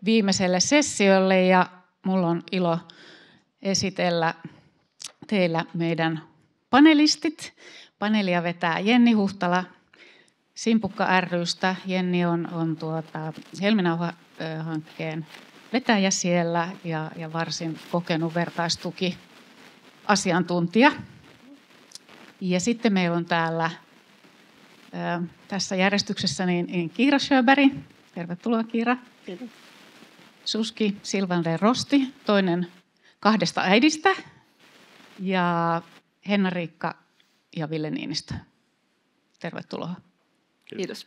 viimeiselle sessiolle ja mulla on ilo esitellä teillä meidän panelistit. Paneelia vetää Jenni Huhtala Simpukka ry:stä. Jenni on Helminauha-hankkeen vetäjä siellä ja varsin kokenut vertaistukiasiantuntija. Ja sitten meillä on täällä tässä järjestyksessä niin Kiira Sjöberg. Tervetuloa Kiira. Kiitos. Suski Silvander-Rosti, toinen 2 äidistä. Ja Henna-Riikka ja Ville Niinistö. Tervetuloa. Kiitos.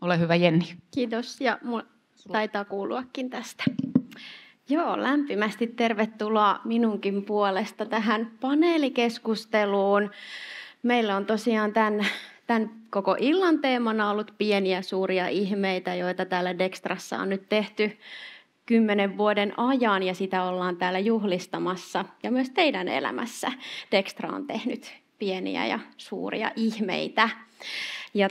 Ole hyvä Jenni. Kiitos ja mulla taitaa kuuluakin tästä. Joo, lämpimästi tervetuloa minunkin puolesta tähän paneelikeskusteluun. Meillä on tosiaan tämän koko illan teemana ollut pieniä suuria ihmeitä, joita täällä Dextrassa on nyt tehty 10 vuoden ajan ja sitä ollaan täällä juhlistamassa. Ja myös teidän elämässä Dextra on tehnyt pieniä ja suuria ihmeitä. Ja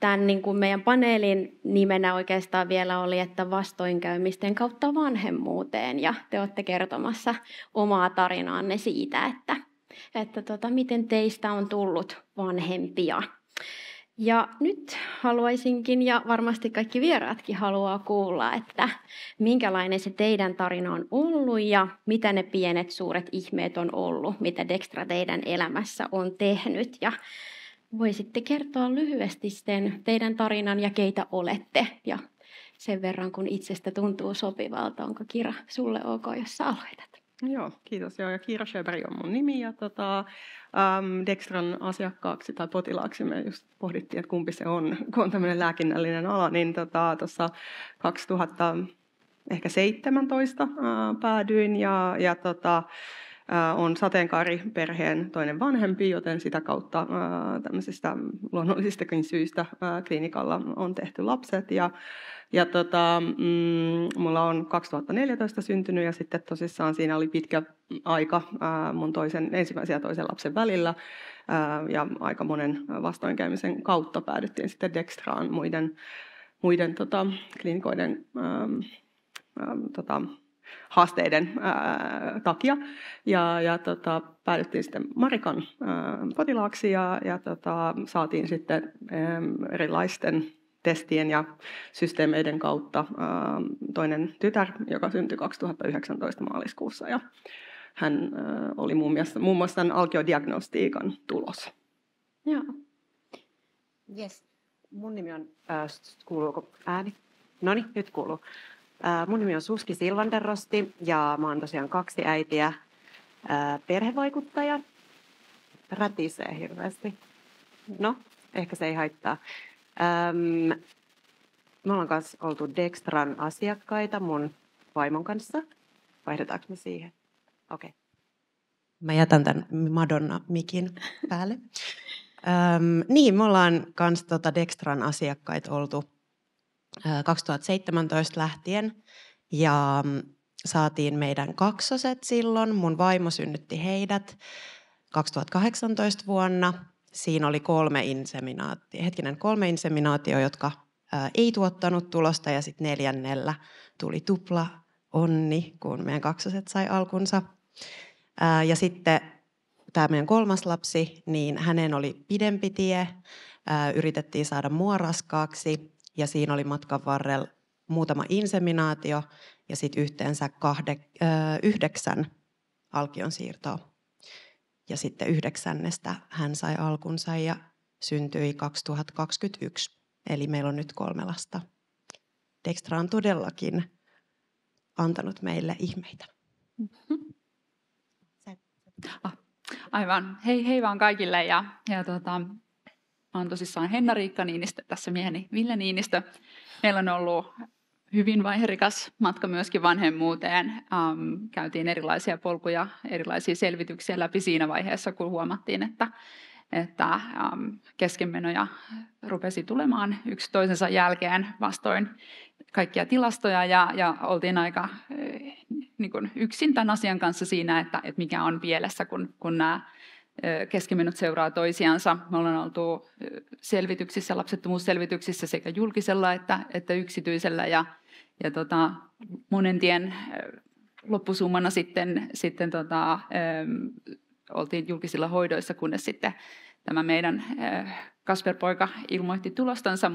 tämän niin kuin meidän paneelin nimenä oikeastaan vielä oli, että vastoinkäymisten kautta vanhemmuuteen. Ja te olette kertomassa omaa tarinaanne siitä, että miten teistä on tullut vanhempia. Ja nyt haluaisinkin, ja varmasti kaikki vieraatkin haluaa kuulla, että minkälainen se teidän tarina on ollut ja mitä ne pienet suuret ihmeet on ollut, mitä Dextra teidän elämässä on tehnyt. Ja voisitte kertoa lyhyesti sen teidän tarinan ja keitä olette ja sen verran kun itsestä tuntuu sopivalta. Onko Kiira sulle ok, jos sä aloitat? Joo, kiitos. Ja Kiira Sjöberg on mun nimi ja Dextran asiakkaaksi tai potilaaksi me just pohdittiin, että kumpi se on, kun on tämmöinen lääkinnällinen ala, niin tuossa 2017 päädyin ja on sateenkaariperheen toinen vanhempi, joten sitä kautta tämmöisistä luonnollistakin syistä klinikalla on tehty lapset. Mulla on 2014 syntynyt ja sitten tosissaan siinä oli pitkä aika mun ensimmäisen ja toisen lapsen välillä. Ja aika monen vastoinkäymisen kautta päädyttiin sitten Dextraan muiden klinikoiden haasteiden takia. Päädyttiin sitten Marikan potilaaksi ja saatiin sitten erilaisten testien ja systeemeiden kautta toinen tytär, joka syntyi 2019 maaliskuussa. Ja hän oli muun muassa tämän alkeodiagnostiikan tulos. Joo. Yes. Mun nimi on, kuuluuko ääni? Noniin, nyt kuuluu. Mun nimi on Suski Silvander-Rosti ja mä oon tosiaan 2 äitiä, perhevaikuttaja. Rätisee hirveästi. No, ehkä se ei haittaa. Me ollaan kanssa oltu Dextran asiakkaita mun vaimon kanssa. Vaihdetaanko me siihen? Okei. Mä jätän tämän Madonna-mikin päälle. Niin, me ollaan kanssa Dextran asiakkaita oltu 2017 lähtien ja saatiin meidän kaksoset silloin. Mun vaimo synnytti heidät 2018 vuonna. Siinä oli 3 inseminaatio, jotka ei tuottanut tulosta ja sitten 4. tuli tupla onni, kun meidän kaksoset sai alkunsa. Ja sitten tämä meidän 3. lapsi, niin hänen oli pidempi tie. Yritettiin saada mua raskaaksi. Ja siinä oli matkan varrella muutama inseminaatio ja sitten yhteensä 9 alkion siirtoa. Ja sitten 9. hän sai alkunsa ja syntyi 2021. Eli meillä on nyt 3 lasta. Dextra on todellakin antanut meille ihmeitä. Aivan. Hei vaan kaikille. Mä oon tosissaan Henna-Riikka Niinistö, tässä mieheni Ville Niinistö. Meillä on ollut hyvin vaiherikas matka myöskin vanhemmuuteen. Käytiin erilaisia polkuja, erilaisia selvityksiä läpi siinä vaiheessa, kun huomattiin, että keskenmenoja rupesi tulemaan yksi toisensa jälkeen vastoin kaikkia tilastoja ja oltiin aika niin kuin yksin tämän asian kanssa siinä, että mikä on pielessä, kun nämä keskimenot seuraa toisiansa. Me ollaan oltu selvityksissä, lapsettomuusselvityksissä sekä julkisella että yksityisellä monen tien loppusummana sitten oltiin julkisilla hoidoissa, kunnes sitten tämä meidän Kasper-poika ilmoitti tulostansa,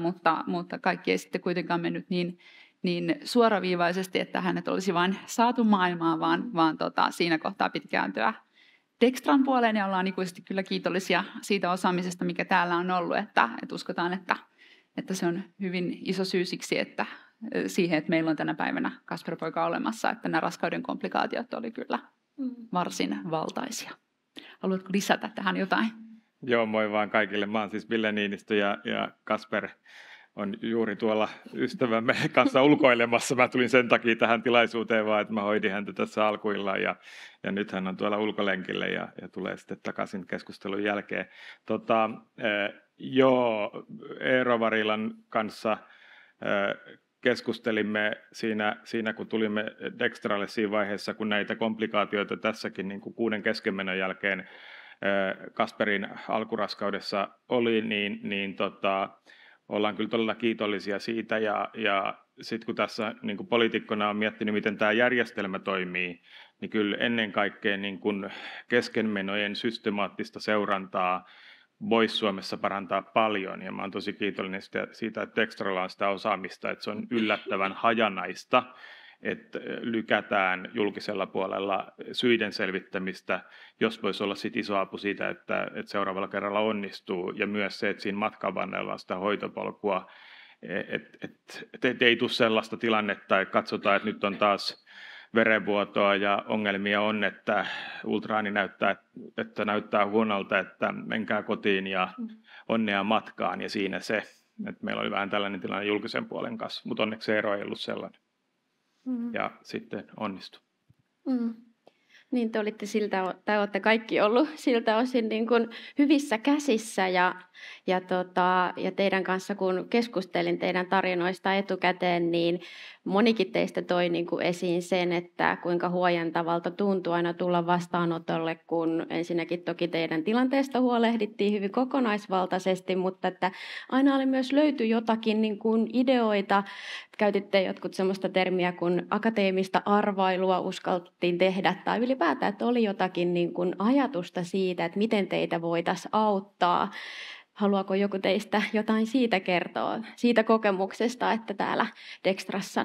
mutta kaikki ei sitten kuitenkaan mennyt niin suoraviivaisesti, että hänet olisi vain saatu maailmaan, vaan siinä kohtaa piti kääntyä Dextran puoleen, ja ollaan ikuisesti kyllä kiitollisia siitä osaamisesta, mikä täällä on ollut, että uskotaan, että se on hyvin iso syy siksi, että siihen, että meillä on tänä päivänä Kasper-poika olemassa, että nämä raskauden komplikaatiot oli kyllä varsin valtaisia. Haluatko lisätä tähän jotain? Joo, moi vaan kaikille. Mä oon siis Ville Niinistö ja Kasper on juuri tuolla ystävämme kanssa ulkoilemassa. Mä tulin sen takia tähän tilaisuuteen vaan, että mä hoidin häntä tässä alkuillaan ja nyt hän on tuolla ulkolenkillä ja tulee sitten takaisin keskustelun jälkeen. Eero Varilan kanssa keskustelimme siinä, kun tulimme Dextralle siinä vaiheessa, kun näitä komplikaatioita tässäkin niin kuin 6 keskenmenon jälkeen Kasperin alkuraskaudessa oli, niin ollaan kyllä todella kiitollisia siitä. Ja sitten kun tässä niin kuin poliitikkona on miettinyt, miten tämä järjestelmä toimii, niin kyllä ennen kaikkea niin kuin keskenmenojen systemaattista seurantaa voisi Suomessa parantaa paljon, ja mä oon tosi kiitollinen siitä, että Dextralla on sitä osaamista, että se on yllättävän hajanaista, että lykätään julkisella puolella syiden selvittämistä, jos voisi olla sit iso apu siitä, että seuraavalla kerralla onnistuu, ja myös se, että siinä matkan varrella on sitä hoitopolkua, että ei tule sellaista tilannetta, että katsotaan, että nyt on taas verenvuotoa ja ongelmia on, että ultraani näyttää huonolta, että menkää kotiin ja onnea matkaan, ja siinä se, että meillä oli vähän tällainen tilanne julkisen puolen kanssa, mutta onneksi ero ei ollut sellainen. Ja sitten onnistui. Niin te olette kaikki ollut siltä osin niin kuin hyvissä käsissä ja teidän kanssa kun keskustelin teidän tarinoista etukäteen, niin monikin teistä toi niin kuin esiin sen, että kuinka huojentavalta tuntui aina tulla vastaanotolle, kun ensinnäkin toki teidän tilanteesta huolehdittiin hyvin kokonaisvaltaisesti, mutta että aina oli myös löytyi jotakin niin kuin ideoita. Käytitte jotkut sellaista termiä kuin akateemista arvailua uskaltiin tehdä tai ylipäätään, että oli jotakin niin kuin ajatusta siitä, että miten teitä voitaisiin auttaa. Haluaako joku teistä jotain siitä kertoa, siitä kokemuksesta, että täällä Dextrassa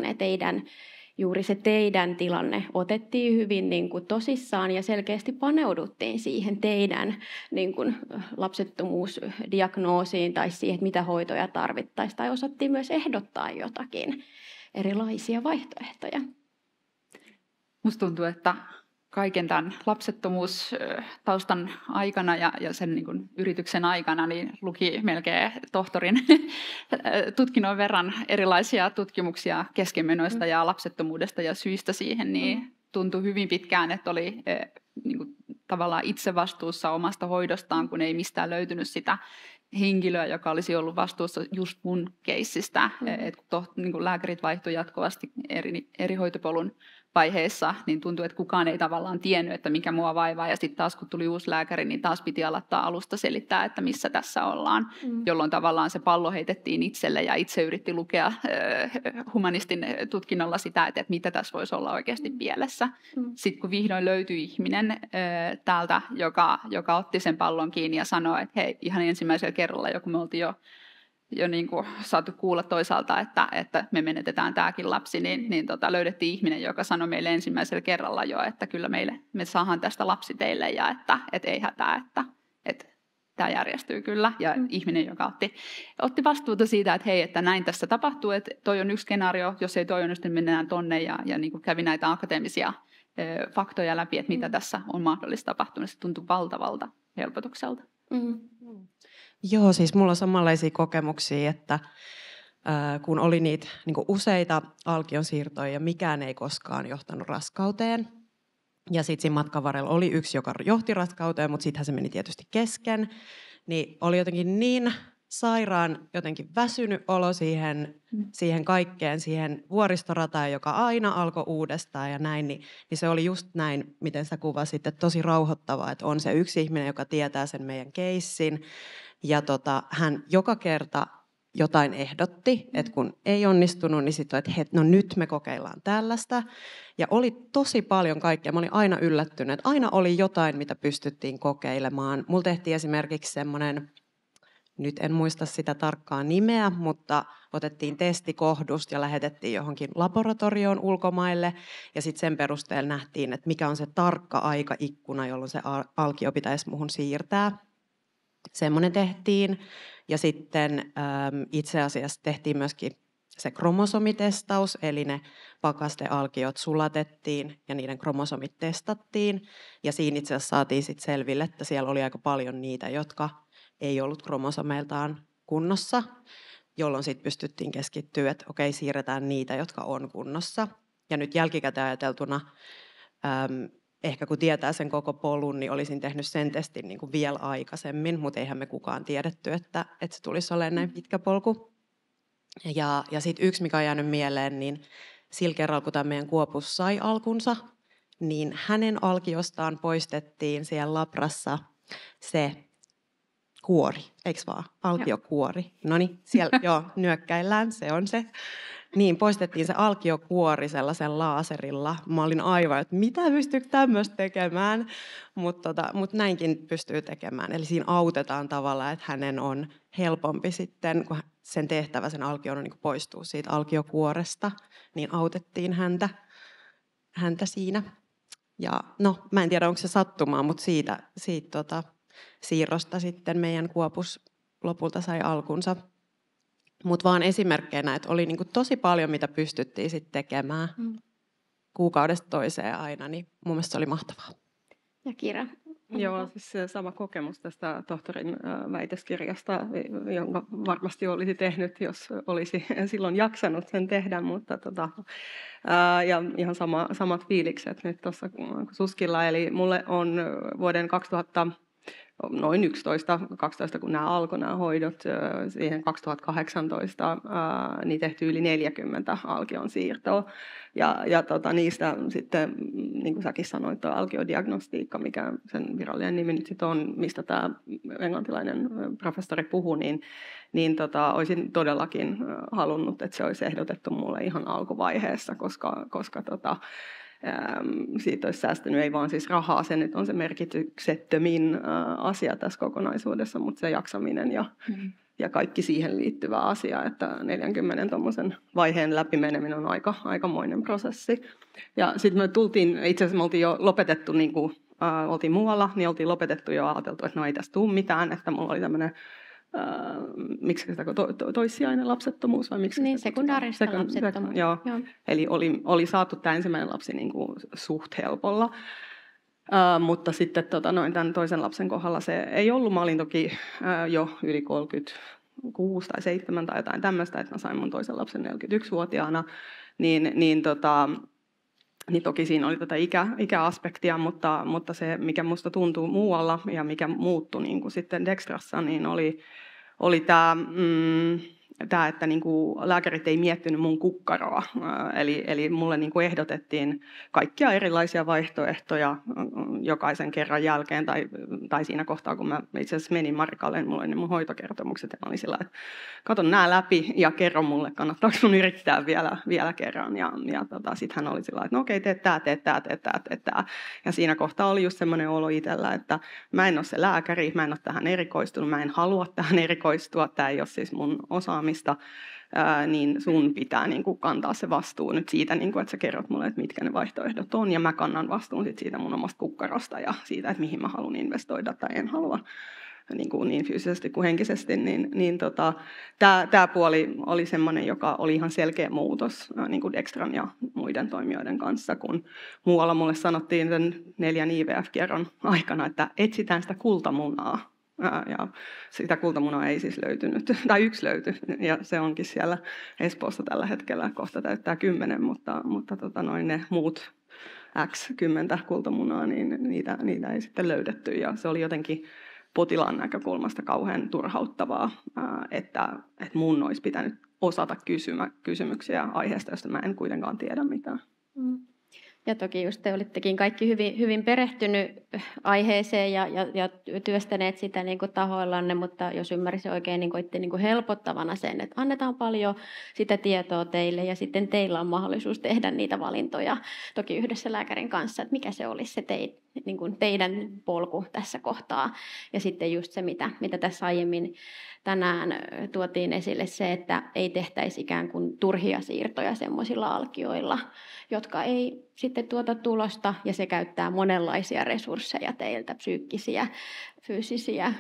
juuri se teidän tilanne otettiin hyvin niin kuin tosissaan ja selkeästi paneuduttiin siihen teidän niin kuin lapsettomuusdiagnoosiin tai siihen, mitä hoitoja tarvittaisiin, tai osattiin myös ehdottaa jotakin erilaisia vaihtoehtoja. Musta tuntuu, että kaiken tämän lapsettomuustaustan aikana ja sen niin kuin yrityksen aikana niin luki melkein tohtorin tutkinnon verran erilaisia tutkimuksia keskenmenoista ja lapsettomuudesta ja syistä siihen, niin tuntui hyvin pitkään, että oli niin kuin tavallaan itse vastuussa omasta hoidostaan, kun ei mistään löytynyt sitä henkilöä, joka olisi ollut vastuussa just mun keissistä. Niin kun lääkärit vaihtui jatkuvasti eri hoitopolun vaiheessa, niin tuntui, että kukaan ei tavallaan tiennyt, että mikä mua vaivaa. Ja sitten taas kun tuli uusi lääkäri, niin taas piti aloittaa alusta selittää, että missä tässä ollaan. Jolloin tavallaan se pallo heitettiin itselle ja itse yritti lukea humanistin tutkinnolla sitä, että mitä tässä voisi olla oikeasti pielessä. Sitten kun vihdoin löytyi ihminen täältä, joka otti sen pallon kiinni ja sanoi, että hei, ihan ensimmäisellä kerralla, kun me oltiin jo niin kuin saatu kuulla toisaalta, että me menetetään tämäkin lapsi, niin löydettiin ihminen, joka sanoi meille ensimmäisellä kerralla jo, että kyllä me saadaan tästä lapsi teille ja että ei hätää, että tämä järjestyy kyllä. Ja ihminen, joka otti vastuuta siitä, että hei, että näin tässä tapahtuu, että toi on yksi skenaario, jos ei toi onnistu, niin mennään tonne ja niin kuin kävi näitä akateemisia faktoja läpi, että mitä tässä on mahdollista tapahtunut. Se tuntui valtavalta helpotukselta. Joo, siis mulla on samanlaisia kokemuksia, että kun oli niitä niin kuin useita alkion siirtoja ja mikään ei koskaan johtanut raskauteen. Ja sitten siinä matkan varrella oli yksi, joka johti raskauteen, mutta sittenhän se meni tietysti kesken. Niin oli jotenkin niin sairaan jotenkin väsynyt olo siihen kaikkeen, siihen vuoristorataan, joka aina alkoi uudestaan ja näin. Niin se oli just näin, miten sä kuvasit, että tosi rauhoittavaa, että on se yksi ihminen, joka tietää sen meidän keissin. Ja hän joka kerta jotain ehdotti, että kun ei onnistunut, niin sitten että no nyt me kokeillaan tällaista. Ja oli tosi paljon kaikkea. Mä olin aina yllättynyt, että aina oli jotain, mitä pystyttiin kokeilemaan. Mulla tehtiin esimerkiksi semmoinen, nyt en muista sitä tarkkaa nimeä, mutta otettiin testikohdusta ja lähetettiin johonkin laboratorioon ulkomaille. Ja sitten sen perusteella nähtiin, että mikä on se tarkka aikaikkuna, jolloin se alkio pitäisi muhun siirtää. Semmoinen tehtiin. Ja sitten itse asiassa tehtiin myöskin se kromosomitestaus, eli ne pakastealkiot sulatettiin ja niiden kromosomit testattiin. Ja siinä itse asiassa saatiin sitten selville, että siellä oli aika paljon niitä, jotka ei ollut kromosomeiltaan kunnossa, jolloin sitten pystyttiin keskittyä, että okei, siirretään niitä, jotka on kunnossa. Ja nyt jälkikäteen ajateltuna, ehkä kun tietää sen koko polun, niin olisin tehnyt sen testin niin kuin vielä aikaisemmin, mutta eihän me kukaan tiedetty, että se tulisi olemaan näin pitkä polku. Ja sitten yksi, mikä on jäänyt mieleen, niin sillä kerralla, kun tämä meidän Kuopus sai alkunsa, niin hänen alkiostaan poistettiin siellä labrassa se kuori, eikö vaan? Alkiokuori. No niin, siellä joo, nyökkäillään, se on se. Niin, poistettiin se alkiokuori sellaisen laaserilla. Mä olin aivan, että mitä pystyykö tämmöistä tekemään, mutta näinkin pystyy tekemään. Eli siinä autetaan tavallaan, että hänen on helpompi sitten, kun sen tehtävä, sen alkion on niin poistuu siitä alkiokuoresta, niin autettiin häntä siinä. Ja no, mä en tiedä, onko se sattumaa, mutta siitä siirrosta sitten meidän Kuopus lopulta sai alkunsa. Mutta vaan esimerkkeinä, että oli niinku tosi paljon, mitä pystyttiin sitten tekemään kuukaudesta toiseen aina, niin mun mielestä se oli mahtavaa. Ja Kira? Joo, siis se sama kokemus tästä tohtorin väitöskirjasta, jonka varmasti olisi tehnyt, jos olisi silloin jaksanut sen tehdä, mutta ja ihan samat fiilikset nyt tuossa Suskilla. Eli mulle on vuoden 2000 noin 11-12, kun nämä alkoi nämä hoidot, siihen 2018, niin tehty yli 40 alkion siirtoa. Ja niistä sitten, niin kuin säkin sanoit, tuo alkiodiagnostiikka, mikä sen virallinen nimi nyt sitten on, mistä tämä englantilainen professori puhui, niin olisin todellakin halunnut, että se olisi ehdotettu mulle ihan alkuvaiheessa, koska siitä olisi säästynyt ei vaan siis rahaa, se nyt on se merkityksettömin asia tässä kokonaisuudessa, mutta se jaksaminen ja kaikki siihen liittyvä asia, että 40 tuommoisen vaiheen läpimeneminen on aikamoinen prosessi. Ja sitten me itse asiassa me oltiin jo lopetettu, niin kuin oltiin muualla, niin oltiin lopetettu jo ajateltu, että no ei tästä tule mitään, että mulla oli tämmöinen miksi sitä toissijainen lapsettomuus vai miksi? Niin, sekundaarista lapsettomuus. Joo. Eli oli saatu tämä ensimmäinen lapsi niin kuin suht helpolla. Mutta sitten tämän toisen lapsen kohdalla se ei ollut. Mä olin toki jo yli 36 tai 7 tai jotain tämmöistä, että mä sain mun toisen lapsen 41-vuotiaana. Niin toki siinä oli tätä ikäaspektia, mutta se, mikä musta tuntuu muualla ja mikä muuttui niin kuin sitten Dextrassa, niin oli tämä, että niin kuin lääkärit ei miettinyt mun kukkaroa. Eli mulle niin kuin ehdotettiin kaikkia erilaisia vaihtoehtoja jokaisen kerran jälkeen. Tai siinä kohtaa, kun mä itse asiassa menin Marikalle, niin mulla oli ne mun hoitokertomukset. Ja mä olin sillä, että katon nämä läpi ja kerro mulle, kannattaako mun yrittää vielä kerran. Ja sitten hän oli sillä, että no okei, teet tää. Ja siinä kohtaa oli just semmoinen olo itsellä, että mä en ole se lääkäri, mä en ole tähän erikoistunut, mä en halua tähän erikoistua, tämä ei ole siis mun osaamista, niin sun pitää niin kuin kantaa se vastuu nyt siitä, niin kuin, että sä kerrot mulle, että mitkä ne vaihtoehdot on, ja mä kannan vastuun sit siitä mun omasta kukkarosta ja siitä, että mihin mä haluan investoida tai en halua. Niin fyysisesti kuin henkisesti, niin tämä puoli oli semmoinen, joka oli ihan selkeä muutos niin kuin Dextran ja muiden toimijoiden kanssa, kun muualla mulle sanottiin sen 4 IVF-kierron aikana, että etsitään sitä kultamunaa. Ja sitä kultamunaa ei siis löytynyt, tai 1 löytyi, ja se onkin siellä Espoossa tällä hetkellä, kohta täyttää 10, mutta ne muut X10 kultamunaa, niin niitä ei sitten löydetty, ja se oli jotenkin potilaan näkökulmasta kauhean turhauttavaa, että mun olisi pitänyt osata kysymyksiä aiheesta, josta mä en kuitenkaan tiedä mitään. Ja toki just te olittekin kaikki hyvin perehtynyt aiheeseen ja työstäneet sitä niin kuin tahoillanne, mutta jos ymmärsin oikein, niin koitte niin kuin helpottavana sen, että annetaan paljon sitä tietoa teille ja sitten teillä on mahdollisuus tehdä niitä valintoja, toki yhdessä lääkärin kanssa, että mikä se olisi se niin kuin teidän polku tässä kohtaa. Ja sitten just se, mitä tässä aiemmin tänään tuotiin esille, se, että ei tehtäisi ikään kuin turhia siirtoja semmoisilla alkioilla, jotka ei sitten tuota tulosta, ja se käyttää monenlaisia resursseja teiltä, psyykkisiä, fyysisiä,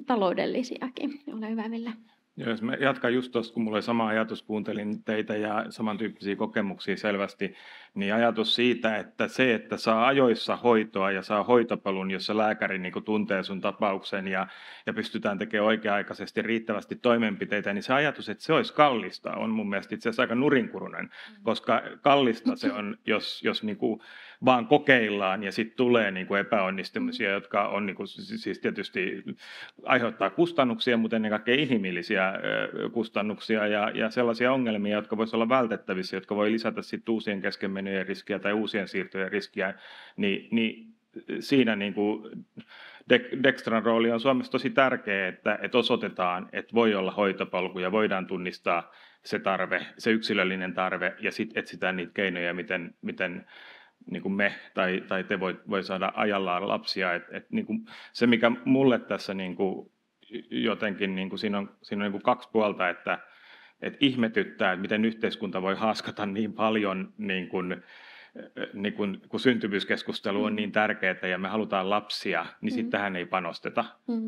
taloudellisiakin. Ole hyvä, Ville. Joo, jos mä jatkan just tuosta, kun mulla oli sama ajatus, kuuntelin teitä ja samantyyppisiä kokemuksia selvästi, niin ajatus siitä, että se, että saa ajoissa hoitoa ja saa hoitopalun, jossa lääkäri niin kuin tuntee sun tapauksen ja pystytään tekemään oikea-aikaisesti riittävästi toimenpiteitä, niin se ajatus, että se olisi kallista, on mun mielestä itse asiassa aika nurinkuruinen, koska kallista se on, jos niin kuin vaan kokeillaan ja sitten tulee niin kuin epäonnistumisia, jotka on niin kuin, siis tietysti aiheuttaa kustannuksia, mutta ennen kaikkea inhimillisiä kustannuksia ja sellaisia ongelmia, jotka voisivat olla vältettävissä, jotka voi lisätä sitten uusien keskenmenojen riskiä tai uusien siirtojen riskiä, niin siinä niin kuin Dextran rooli on Suomessa tosi tärkeä, että osoitetaan, että voi olla hoitopolku ja voidaan tunnistaa se tarve, se yksilöllinen tarve ja sitten etsitään niitä keinoja, miten niin kuin me tai te voi saada ajallaan lapsia. Niin kuin se, mikä mulle tässä niin kuin jotenkin, niin kuin siinä on niin kuin kaksi puolta, että ihmetyttää, että miten yhteiskunta voi haaskata niin paljon, kun syntyvyyskeskustelu on niin tärkeää ja me halutaan lapsia, niin sitten tähän ei panosteta.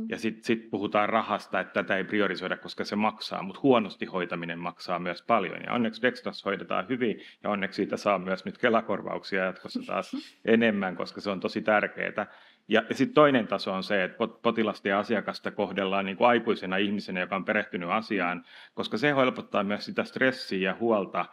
Ja sitten puhutaan rahasta, että tätä ei priorisoida, koska se maksaa, mutta huonosti hoitaminen maksaa myös paljon. Ja onneksi Dextrassa hoidetaan hyvin ja onneksi siitä saa myös nyt Kela-korvauksia jatkossa taas enemmän, koska se on tosi tärkeää. Ja sitten toinen taso on se, että potilasta ja asiakasta kohdellaan niin kuin aikuisena ihmisenä, joka on perehtynyt asiaan, koska se helpottaa myös sitä stressiä ja huolta,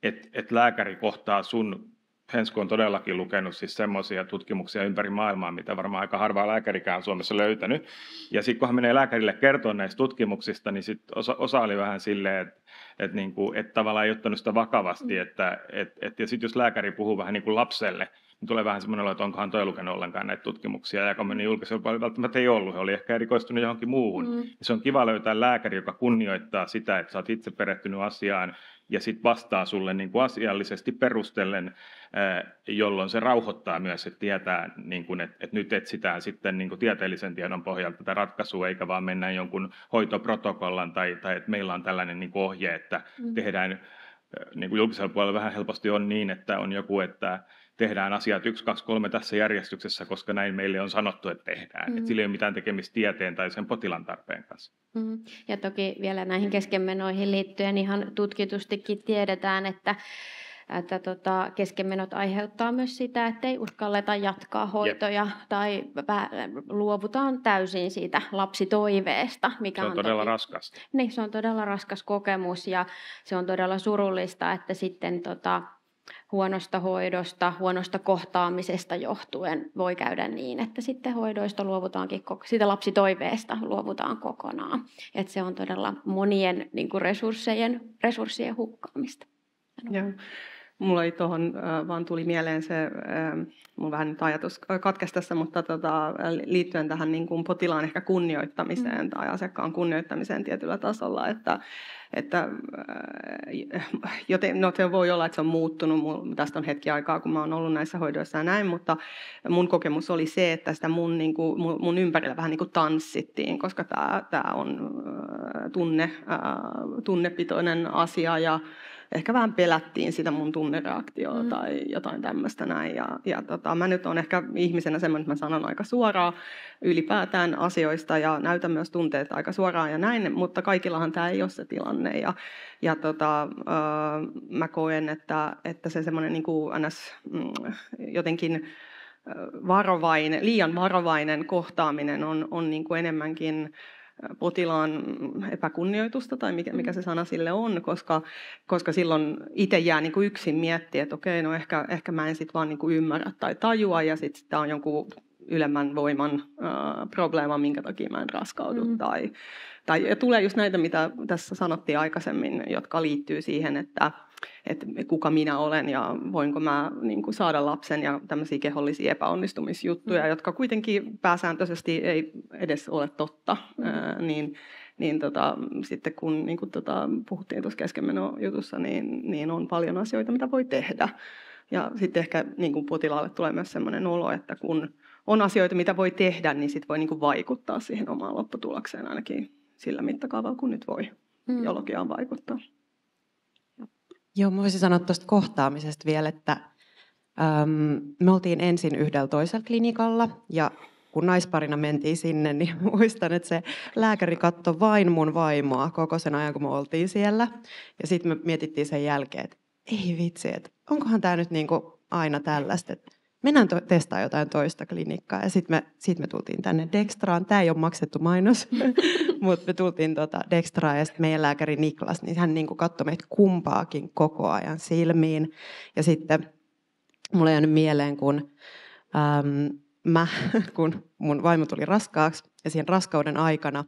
että lääkäri kohtaa sun. Hensku on todellakin lukenut siis semmoisia tutkimuksia ympäri maailmaa, mitä varmaan aika harva lääkärikään on Suomessa löytänyt. Ja sitten kun hän menee lääkärille kertoa näistä tutkimuksista, niin sit osa oli vähän silleen, että tavallaan ei ottanut sitä vakavasti. Ja sitten jos lääkäri puhuu vähän niin kuin lapselle, niin tulee vähän semmoinen, että onkohan toi lukenut ollenkaan näitä tutkimuksia. Ja kun meni julkisella puolella, välttämättä ei ollut. He oli ehkä erikoistunut johonkin muuhun. Ja se on kiva löytää lääkäri, joka kunnioittaa sitä, että sä oot itse perehtynyt asiaan ja sitten vastaa sulle niin kuin asiallisesti perustellen, jolloin se rauhoittaa myös, että tietää, niin kuin, että nyt etsitään sitten niin kuin tieteellisen tiedon pohjalta tätä ratkaisua, eikä vaan mennä jonkun hoitoprotokollan tai että meillä on tällainen niin kuin ohje, että tehdään, niin kuin julkisella puolella vähän helposti on niin, että on joku, että tehdään asiat 1, 2, 3 tässä järjestyksessä, koska näin meille on sanottu, että tehdään. Että sillä ei ole mitään tekemistä tieteen tai sen potilaan tarpeen kanssa. Ja toki vielä näihin keskenmenoihin liittyen ihan tutkitustikin tiedetään, että keskenmenot aiheuttaa myös sitä, että ei uskalleta jatkaa hoitoja tai luovutaan täysin siitä lapsitoiveesta. Mikä se on todella raskasta. Niin, se on todella raskas kokemus ja se on todella surullista, että sitten huonosta hoidosta, huonosta kohtaamisesta johtuen voi käydä niin, että sitten hoidoista luovutaankin, siitä lapsitoiveesta luovutaan kokonaan. Että se on todella monien niin kuin resurssien hukkaamista. Joo. Mulla ei tuohon vaan tuli mieleen se, mun vähän nyt ajatus katkesi tässä, mutta liittyen tähän niin kuin potilaan ehkä kunnioittamiseen tai asiakkaan kunnioittamiseen tietyllä tasolla, että joten, se voi olla, että se on muuttunut. Tästä on hetki aikaa, kun mä oon ollut näissä hoidoissa ja näin, mutta mun kokemus oli se, että sitä mun ympärillä vähän niin kuin tanssittiin, koska tämä on tunnepitoinen asia ja ehkä vähän pelättiin sitä mun tunnereaktioa tai jotain tämmöistä näin. Mä nyt on ehkä ihmisenä semmoinen, että mä sanon aika suoraan ylipäätään asioista ja näytän myös tunteet aika suoraan ja näin, mutta kaikillahan tämä ei ole se tilanne. Mä koen, että se semmoinen niin kuin jotenkin liian varovainen kohtaaminen on niin kuin enemmänkin potilaan epäkunnioitusta tai mikä se sana sille on, koska silloin itse jää niin kuin yksin miettiä, että okei, no ehkä mä en sitten vaan niin kuin ymmärrä tai tajua ja sitten tämä on jonkun ylemmän voiman probleema, minkä takia mä en raskaudu. Ja tulee just näitä, mitä tässä sanottiin aikaisemmin, jotka liittyy siihen, että että kuka minä olen ja voinko mä niin kuin saada lapsen ja tämmöisiä kehollisia epäonnistumisjuttuja, jotka kuitenkin pääsääntöisesti ei edes ole totta, niin sitten kun niin kuin puhuttiin tuossa keskenmenojutussa, niin on paljon asioita, mitä voi tehdä. Ja sitten ehkä niin kuin potilaalle tulee myös sellainen olo, että kun on asioita, mitä voi tehdä, niin sitten voi niin kuin vaikuttaa siihen omaan lopputulokseen ainakin sillä mittakaavalla, kun nyt voi biologiaan vaikuttaa. Joo, mä voisin sanoa tuosta kohtaamisesta vielä, että me oltiin ensin yhdellä toisella klinikalla ja kun naisparina mentiin sinne, niin muistan, että se lääkäri katsoi vain mun vaimoa koko sen ajan, kun me oltiin siellä. Ja sitten me mietittiin sen jälkeen, että ei vitsi, että onkohan tämä nyt niinku aina tällaista, että mennään testaa jotain toista klinikkaa. Ja sitten me tultiin tänne Dextraan. Tämä ei ole maksettu mainos, mutta me tultiin Dextraan ja sitten meidän lääkäri Niklas, niin hän niinku katsoi meitä kumpaakin koko ajan silmiin. Ja sitten mulle on jäänyt mieleen, kun mun vaimo tuli raskaaksi ja siihen raskauden aikana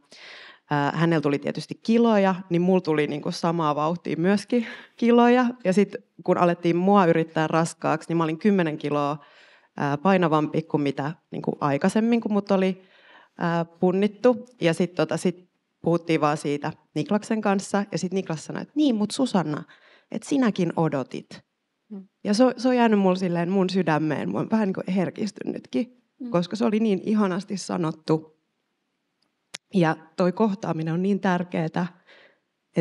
hänellä tuli tietysti kiloja, niin mulla tuli niinku samaa vauhtia myöskin kiloja. Ja sitten kun alettiin mua yrittää raskaaksi, niin mä olin 10 kiloa painavampi kuin mitä niinku aikaisemmin, kun mut oli punnittu. Ja sitten sit puhuttiin vaan siitä Niklaksen kanssa. Ja sitten Niklas sanoi, että niin, mutta Susanna, että sinäkin odotit. Ja se on jäänyt mulle silleen mun sydämeen. Mä oon vähän niin kuin herkistynytkin, koska se oli niin ihanasti sanottu. Ja toi kohtaaminen on niin tärkeää, että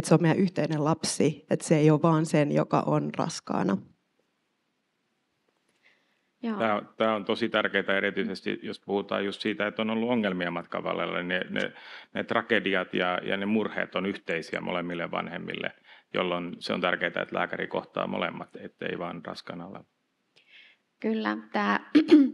se on meidän yhteinen lapsi, että se ei ole vaan sen, joka on raskaana. Tämä on tosi tärkeää erityisesti, jos puhutaan just siitä, että on ollut ongelmia matkan varrella. Ne tragediat ja ne murheet on yhteisiä molemmille vanhemmille, jolloin se on tärkeää, että lääkäri kohtaa molemmat, ettei vaan raskaana ole. Kyllä,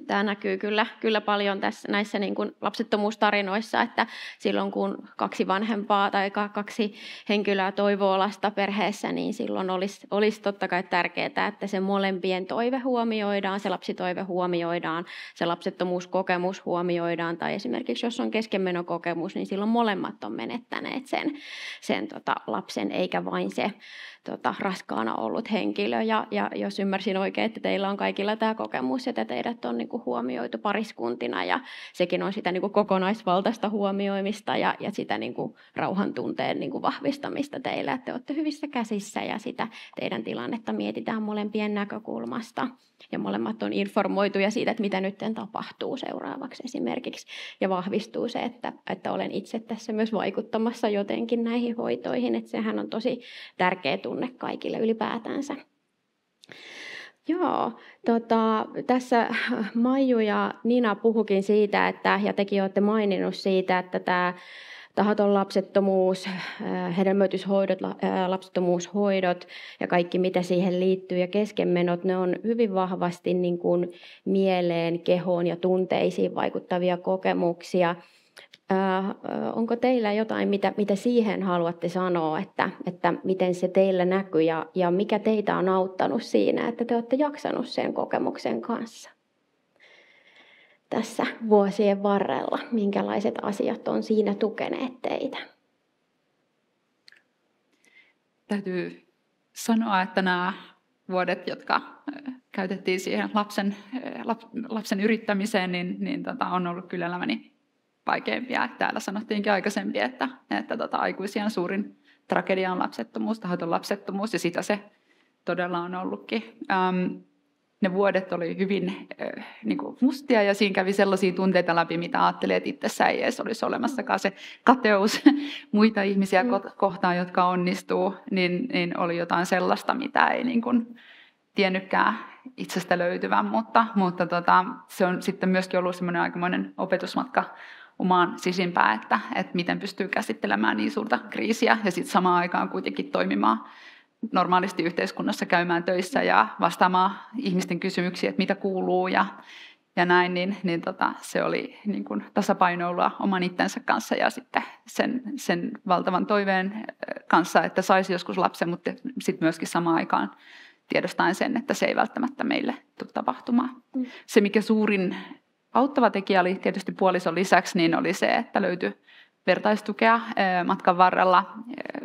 tämä näkyy kyllä paljon näissä niin kuin lapsettomuustarinoissa, että silloin kun 2 vanhempaa tai 2 henkilöä toivoo lasta perheessä, niin silloin olisi totta kai tärkeää, että se molempien toive huomioidaan, se lapsitoive huomioidaan, se lapsettomuuskokemus huomioidaan, tai esimerkiksi jos on keskenmenokokemus, niin silloin molemmat on menettäneet sen lapsen, eikä vain se raskaana ollut henkilö. Ja jos ymmärsin oikein, että teillä on kaikilla tämä kokemus, että teidät on niinku huomioitu pariskuntina, ja sekin on sitä niinku kokonaisvaltaista huomioimista ja sitä niinku rauhantunteen niinku vahvistamista teillä, että te olette hyvissä käsissä ja sitä teidän tilannetta mietitään molempien näkökulmasta. Ja molemmat on informoituja siitä, että mitä nyt tapahtuu seuraavaksi esimerkiksi. Ja vahvistuu se, että olen itse tässä myös vaikuttamassa jotenkin näihin hoitoihin. Että sehän on tosi tärkeä tunne kaikille ylipäätänsä. Joo, tässä Maiju ja Nina puhukin siitä, ja tekin olette maininnut siitä, että tämä tahaton lapsettomuus, hedelmöityshoidot, lapsettomuushoidot ja kaikki mitä siihen liittyy ja keskenmenot, ne on hyvin vahvasti niin kuin mieleen, kehoon ja tunteisiin vaikuttavia kokemuksia. Onko teillä jotain, mitä siihen haluatte sanoa, että miten se teillä näkyy ja mikä teitä on auttanut siinä, että te olette jaksanut sen kokemuksen kanssa tässä vuosien varrella? Minkälaiset asiat on siinä tukeneet teitä? Täytyy sanoa, että nämä vuodet, jotka käytettiin siihen lapsen yrittämiseen, niin on ollut kyllä elämäni vaikeimpia. Täällä sanottiinkin aikaisemmin, että aikuisien suurin tragedia on lapsettomuus, tahaton lapsettomuus, ja sitä se todella on ollutkin. Ne vuodet oli hyvin niin kuin mustia, ja siinä kävi sellaisia tunteita läpi, mitä ajattelin, että itsessä ei edes olisi olemassakaan se kateus muita ihmisiä kohtaan, jotka onnistuu, niin oli jotain sellaista, mitä ei niin kuin tiennytkään itsestä löytyvän, mutta se on sitten myöskin ollut semmoinen aikamoinen opetusmatka omaan sisimpään, että miten pystyy käsittelemään niin suurta kriisiä ja sitten samaan aikaan kuitenkin toimimaan normaalisti yhteiskunnassa, käymään töissä ja vastaamaan ihmisten kysymyksiin, että mitä kuuluu ja näin, niin se oli niin kuin tasapainoilua oman itsensä kanssa ja sitten sen valtavan toiveen kanssa, että saisi joskus lapsen, mutta sitten myöskin samaan aikaan tiedostaen sen, että se ei välttämättä meille tule tapahtumaan. Se, mikä suurin auttava tekijä oli tietysti puolison lisäksi, niin oli se, että löytyi vertaistukea matkan varrella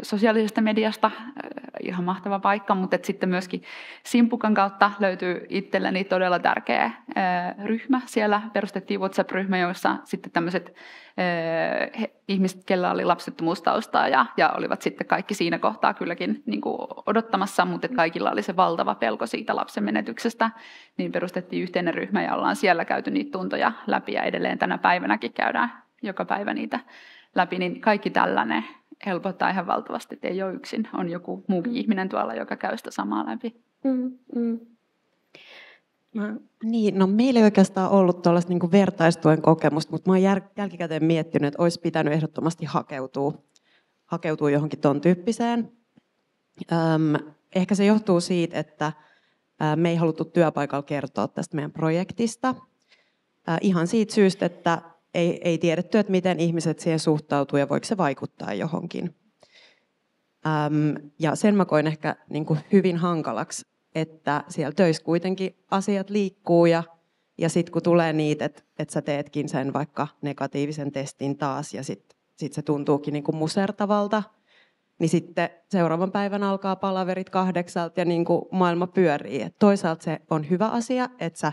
sosiaalisesta mediasta ihan mahtava paikka, mutta sitten myöskin Simpukan kautta löytyy itselleni todella tärkeä ryhmä. Siellä perustettiin WhatsApp-ryhmä, jossa sitten tämmöiset ihmiset, kellä oli lapsettomuustaustaa ja olivat sitten kaikki siinä kohtaa kylläkin niin kuin odottamassa, mutta kaikilla oli se valtava pelko siitä lapsen menetyksestä, niin perustettiin yhteinen ryhmä ja ollaan siellä käyty niitä tuntoja läpi ja edelleen tänä päivänäkin käydään joka päivä niitä läpi, niin kaikki tällainen helpottaa ihan valtavasti, että ei ole yksin, on joku muukin ihminen tuolla, joka käy sitä samaa läpi. Niin, no meillä ei oikeastaan ollut tuollaista niin kuin vertaistuen kokemusta, mutta mä oon jälkikäteen miettinyt, että olisi pitänyt ehdottomasti hakeutua johonkin ton tyyppiseen. Ehkä se johtuu siitä, että me ei haluttu työpaikalla kertoa tästä meidän projektista. Ihan siitä syystä, että ei tiedetty, että miten ihmiset siihen suhtautuu ja voiko se vaikuttaa johonkin. Ja sen mä koin ehkä niin kuin hyvin hankalaksi, että siellä töissä kuitenkin asiat liikkuu ja sitten kun tulee niitä, että sä teetkin sen vaikka negatiivisen testin taas ja sitten se tuntuukin niin kuin musertavalta, niin sitten seuraavan päivän alkaa palaverit 8 ja niin kuin maailma pyörii. Et toisaalta se on hyvä asia, että sä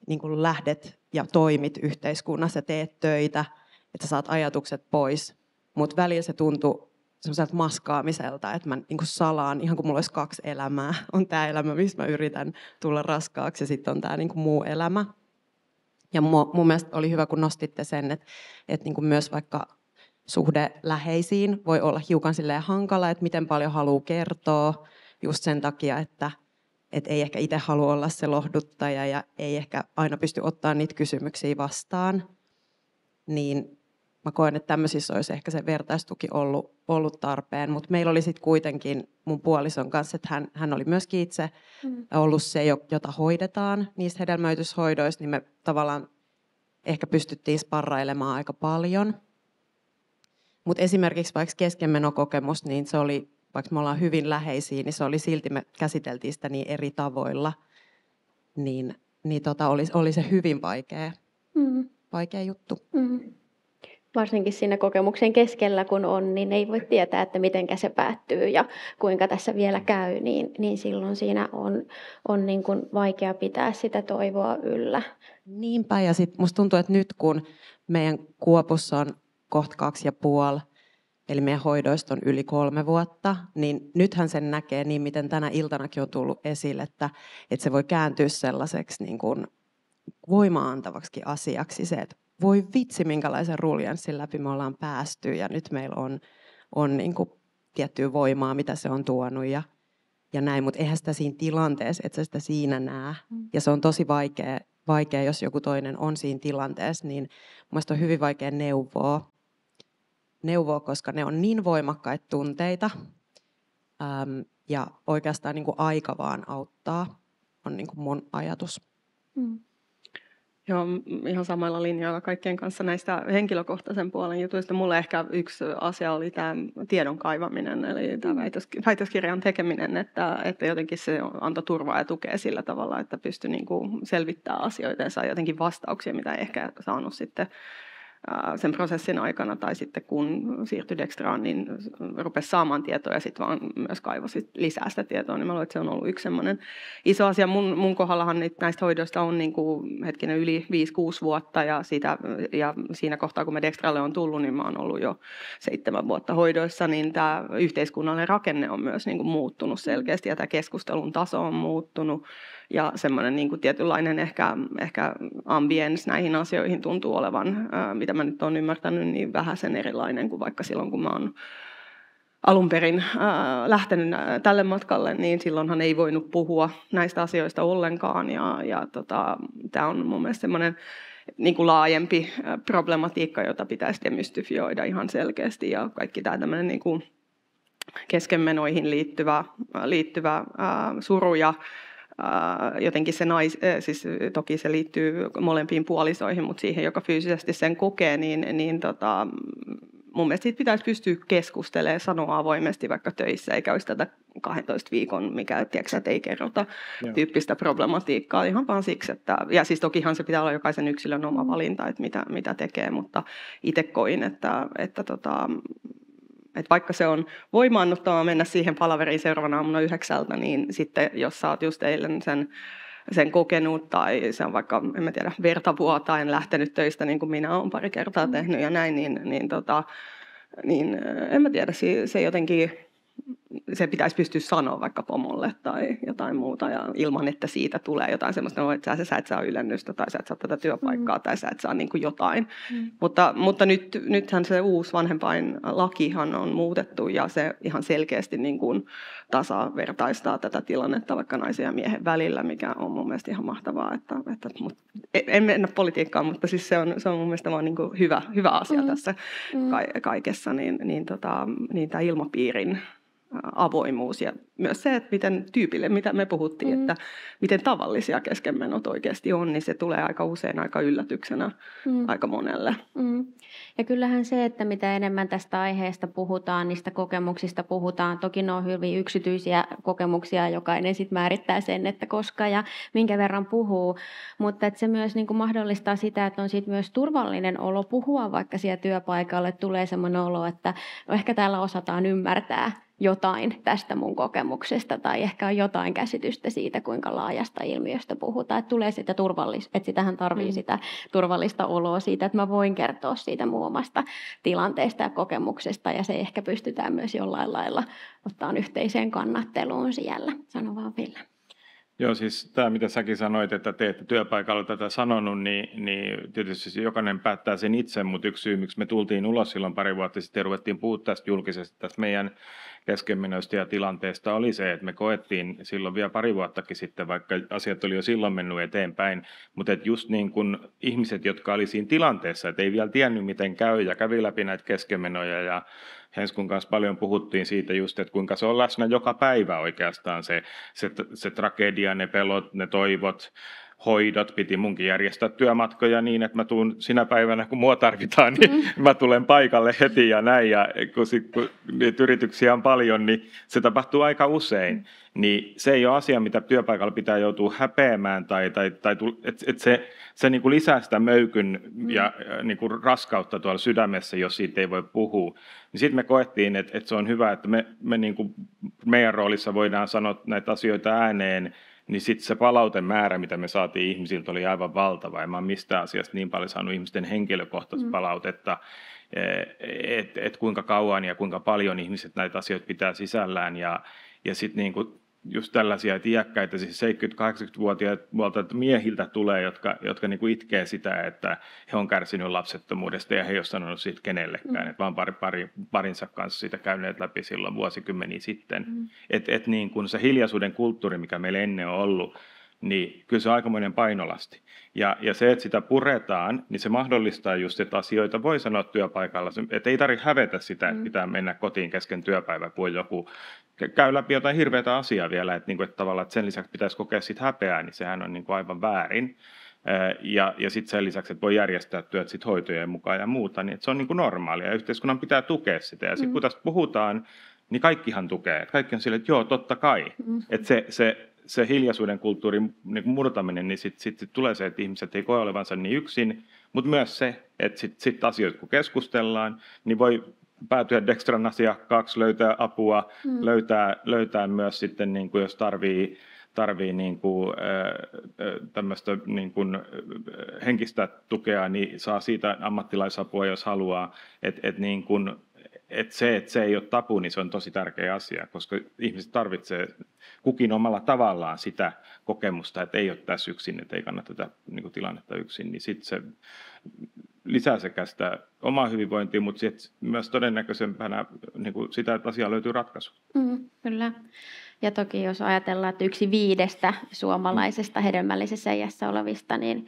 niin kuin lähdet ja toimit yhteiskunnassa, teet töitä, että sä saat ajatukset pois, mutta välillä se tuntuu semmoiselta maskaamiselta, että mä niin kuin salaan, ihan kuin mulla olisi 2 elämää. On tämä elämä, missä mä yritän tulla raskaaksi, ja sitten on tämä niin kuin muu elämä. Ja mun mielestä oli hyvä, kun nostitte sen, että niin kuin myös vaikka suhde läheisiin voi olla hiukan silleen hankala, että miten paljon haluaa kertoa, just sen takia, että ei ehkä itse halua olla se lohduttaja ja ei ehkä aina pysty ottaa niitä kysymyksiä vastaan. Niin mä koen, että tämmöisissä olisi ehkä se vertaistuki ollut tarpeen, mutta meillä oli sitten kuitenkin mun puolison kanssa, että hän oli myöskin itse ollut se, jota hoidetaan niissä hedelmöityshoidoissa, niin me tavallaan ehkä pystyttiin sparrailemaan aika paljon. Mutta esimerkiksi vaikka keskenmenokokemus, niin se oli, vaikka me ollaan hyvin läheisiä, niin se oli silti, me käsiteltiin sitä niin eri tavoilla, niin oli se hyvin vaikea juttu. Varsinkin siinä kokemuksen keskellä, kun on, niin ei voi tietää, että mitenkä se päättyy ja kuinka tässä vielä käy, niin silloin siinä on niin kuin vaikea pitää sitä toivoa yllä. Niinpä, ja sitten musta tuntuu, että nyt kun meidän Kuopussa on kohta 2,5, eli meidän hoidoista on yli 3 vuotta, niin nythän sen näkee niin, miten tänä iltanakin on tullut esille, että se voi kääntyä sellaiseksi niin kuin voima-antavaksikin asiaksi se, että voi vitsi, minkälaisen ruljanssin läpi me ollaan päästy ja nyt meillä on niin kuin tiettyä voimaa, mitä se on tuonut ja näin, mutta eihän sitä siinä tilanteessa, että sä sitä siinä näe. Ja se on tosi vaikea, jos joku toinen on siinä tilanteessa, niin mielestäni on hyvin vaikea neuvoa, koska ne on niin voimakkaita tunteita ja oikeastaan niin kuin aika vaan auttaa, on niin kuin mun ajatus. Joo, ihan samalla linjoilla kaikkien kanssa näistä henkilökohtaisen puolen jutuista. Mulle ehkä yksi asia oli tämä tiedon kaivaminen, eli tämä väitöskirjan tekeminen, että jotenkin se antoi turvaa ja tukea sillä tavalla, että pystyi niinku selvittämään asioita ja sai jotenkin vastauksia, mitä ei ehkä saanut sitten sen prosessin aikana tai sitten kun siirtyi Dextraan, niin rupesi saamaan tietoa ja sitten vaan myös kaivoi lisää sitä tietoa. Niin mä luulen, että se on ollut yksi semmoinen iso asia. Mun kohdallahan näistä hoidoista on niin kuin yli 5-6 vuotta ja siinä kohtaa, kun mä Dextralle on tullut, niin mä oon ollut jo 7 vuotta hoidoissa, niin tämä yhteiskunnallinen rakenne on myös niin kuin muuttunut selkeästi ja tämä keskustelun taso on muuttunut. Ja semmoinen niin kuin tietynlainen ehkä ambience näihin asioihin tuntuu olevan, mitä mä nyt olen ymmärtänyt, niin vähän sen erilainen kuin vaikka silloin, kun mä oon alun perin lähtenyt tälle matkalle, niin silloinhan ei voinut puhua näistä asioista ollenkaan. Tämä on mun mielestä semmoinen niin kuin laajempi problematiikka, jota pitäisi demystifioida ihan selkeästi. Ja kaikki tämä tämmöinen niin kuin keskenmenoihin liittyvä suru ja jotenkin siis toki se liittyy molempiin puolisoihin, mutta siihen, joka fyysisesti sen kokee, niin mun mielestä siitä pitäisi pystyä keskustelemaan, sanoa avoimesti vaikka töissä, eikä olisi tätä 12 viikon, mikä tiedätkö, ei kerrota tyyppistä problematiikkaa ihan vaan siksi, että, ja siis tokihan se pitää olla jokaisen yksilön oma valinta, että mitä tekee, mutta itse koin, että että vaikka se on voimaannuttavaa mennä siihen palaveriin seuraavana aamuna 9, niin sitten jos sä oot just eilen sen kokenut tai se on vaikka, en mä tiedä, verta vuotain lähtenyt töistä, niin kuin minä olen pari kertaa tehnyt ja näin, niin en mä tiedä, se jotenkin, se pitäisi pystyä sanoa vaikka pomolle tai jotain muuta ja ilman, että siitä tulee jotain semmoista, että sä et saa ylennystä tai sä et saa tätä työpaikkaa tai sä et saa niin kuin jotain. Mutta nythän se uusi vanhempainlakihan on muutettu ja se ihan selkeästi niin kuin tasavertaistaa tätä tilannetta vaikka naisen ja miehen välillä, mikä on mun mielestä ihan mahtavaa. En mennä politiikkaan, mutta siis se on mun mielestä vaan niin kuin hyvä asia tässä kaikessa, niin tämä ilmapiirin avoimuus ja myös se, että miten tyypille, mitä me puhuttiin, että miten tavallisia keskenmenot oikeasti on, niin se tulee aika usein aika yllätyksenä aika monelle. Ja kyllähän se, että mitä enemmän tästä aiheesta puhutaan, niistä kokemuksista puhutaan, toki ne on hyvin yksityisiä kokemuksia, jokainen sitten määrittää sen, että koska ja minkä verran puhuu, mutta että se myös niin kuin mahdollistaa sitä, että on siitä myös turvallinen olo puhua vaikka siellä työpaikalle, tulee semmoinen olo, että ehkä täällä osataan ymmärtää jotain tästä mun kokemuksesta tai ehkä on jotain käsitystä siitä, kuinka laajasta ilmiöstä puhutaan. Että tulee sitä että sitähän tarvii sitä turvallista oloa siitä, että mä voin kertoa siitä mun omasta tilanteesta ja kokemuksesta ja se ehkä pystytään myös jollain lailla ottaa yhteiseen kannatteluun siellä. Sano vaan Ville. Joo, siis tämä mitä säkin sanoit, että te ette työpaikalla tätä sanonut, niin tietysti jokainen päättää sen itse, mutta yksi syy, miksi me tultiin ulos silloin pari vuotta sitten ja ruvettiin puhua tästä julkisesti, tästä meidän keskenmenoista ja tilanteesta oli se, että me koettiin silloin vielä pari vuottakin sitten, vaikka asiat oli jo silloin mennyt eteenpäin, mutta että just niin kuin ihmiset, jotka oli siinä tilanteessa, että ei vielä tiennyt miten käy ja kävi läpi näitä keskenmenoja ja Henskun kanssa paljon puhuttiin siitä just, että kuinka se on läsnä joka päivä oikeastaan se tragedia, ne pelot, ne toivot, hoidot. Piti munkin järjestää työmatkoja niin, että mä tuun sinä päivänä, kun mua tarvitaan, niin mä tulen paikalle heti ja näin. Ja kun niitä yrityksiä on paljon, niin se tapahtuu aika usein. Niin se ei ole asia, mitä työpaikalla pitää joutua häpeämään että se niin kuin lisää sitä möykyn ja niin kuin raskautta tuolla sydämessä, jos siitä ei voi puhua. Niin sitten me koettiin, että se on hyvä, että me niin kuin meidän roolissa voidaan sanoa näitä asioita ääneen, niin sitten se palautemäärä, mitä me saatiin ihmisiltä, oli aivan valtava. En mä ole mistään asiasta niin paljon saanut ihmisten henkilökohtaista palautetta, että kuinka kauan ja kuinka paljon ihmiset näitä asioita pitää sisällään. Ja sitten niinku just tällaisia iäkkäitä, siis 70-80-vuotiailta miehiltä tulee, jotka niinku itkee sitä, että he on kärsinyt lapsettomuudesta ja he ei ole sanonut siitä kenellekään, että vaan parinsa kanssa siitä käyneet läpi silloin vuosikymmeniä sitten. Että niin kun se hiljaisuuden kulttuuri, mikä meillä ennen on ollut, niin kyllä se on aikamoinen painolasti. Ja se, että sitä puretaan, niin se mahdollistaa just, että asioita voi sanoa työpaikalla. Että ei tarvitse hävetä sitä, että pitää mennä kotiin kesken työpäivää, kun joku käy läpi jotain hirveätä asiaa vielä. Että tavallaan että sen lisäksi pitäisi kokea sit häpeää, niin sehän on aivan väärin. Ja sitten sen lisäksi, että voi järjestää työt sit hoitojen mukaan ja muuta, niin että se on normaalia. Ja yhteiskunnan pitää tukea sitä. Ja sitten kun tästä puhutaan, niin kaikkihan tukee. Kaikki on silleen, että joo, totta kai. Että se hiljaisuuden kulttuurin niin murtaminen, niin sitten tulee se, että ihmiset ei koe olevansa niin yksin, mutta myös se, että sitten asioita kun keskustellaan, niin voi päätyä Dextran asiakkaaksi, löytää apua, löytää myös sitten, niin kuin jos tarvii niin kuin, tämmöistä niin kuin henkistä tukea, niin saa siitä ammattilaisapua, jos haluaa, että se ei ole tabu, niin se on tosi tärkeä asia, koska ihmiset tarvitsee kukin omalla tavallaan sitä kokemusta, että ei ole tässä yksin, että ei kannata tätä niin kuin tilannetta yksin, niin sitten se lisää sekä sitä omaa hyvinvointia, mutta myös todennäköisempänä niin kuin sitä, että asiaan löytyy ratkaisu. Kyllä. Ja toki jos ajatellaan, että 1/5 suomalaisesta hedelmällisessä iässä olevista, niin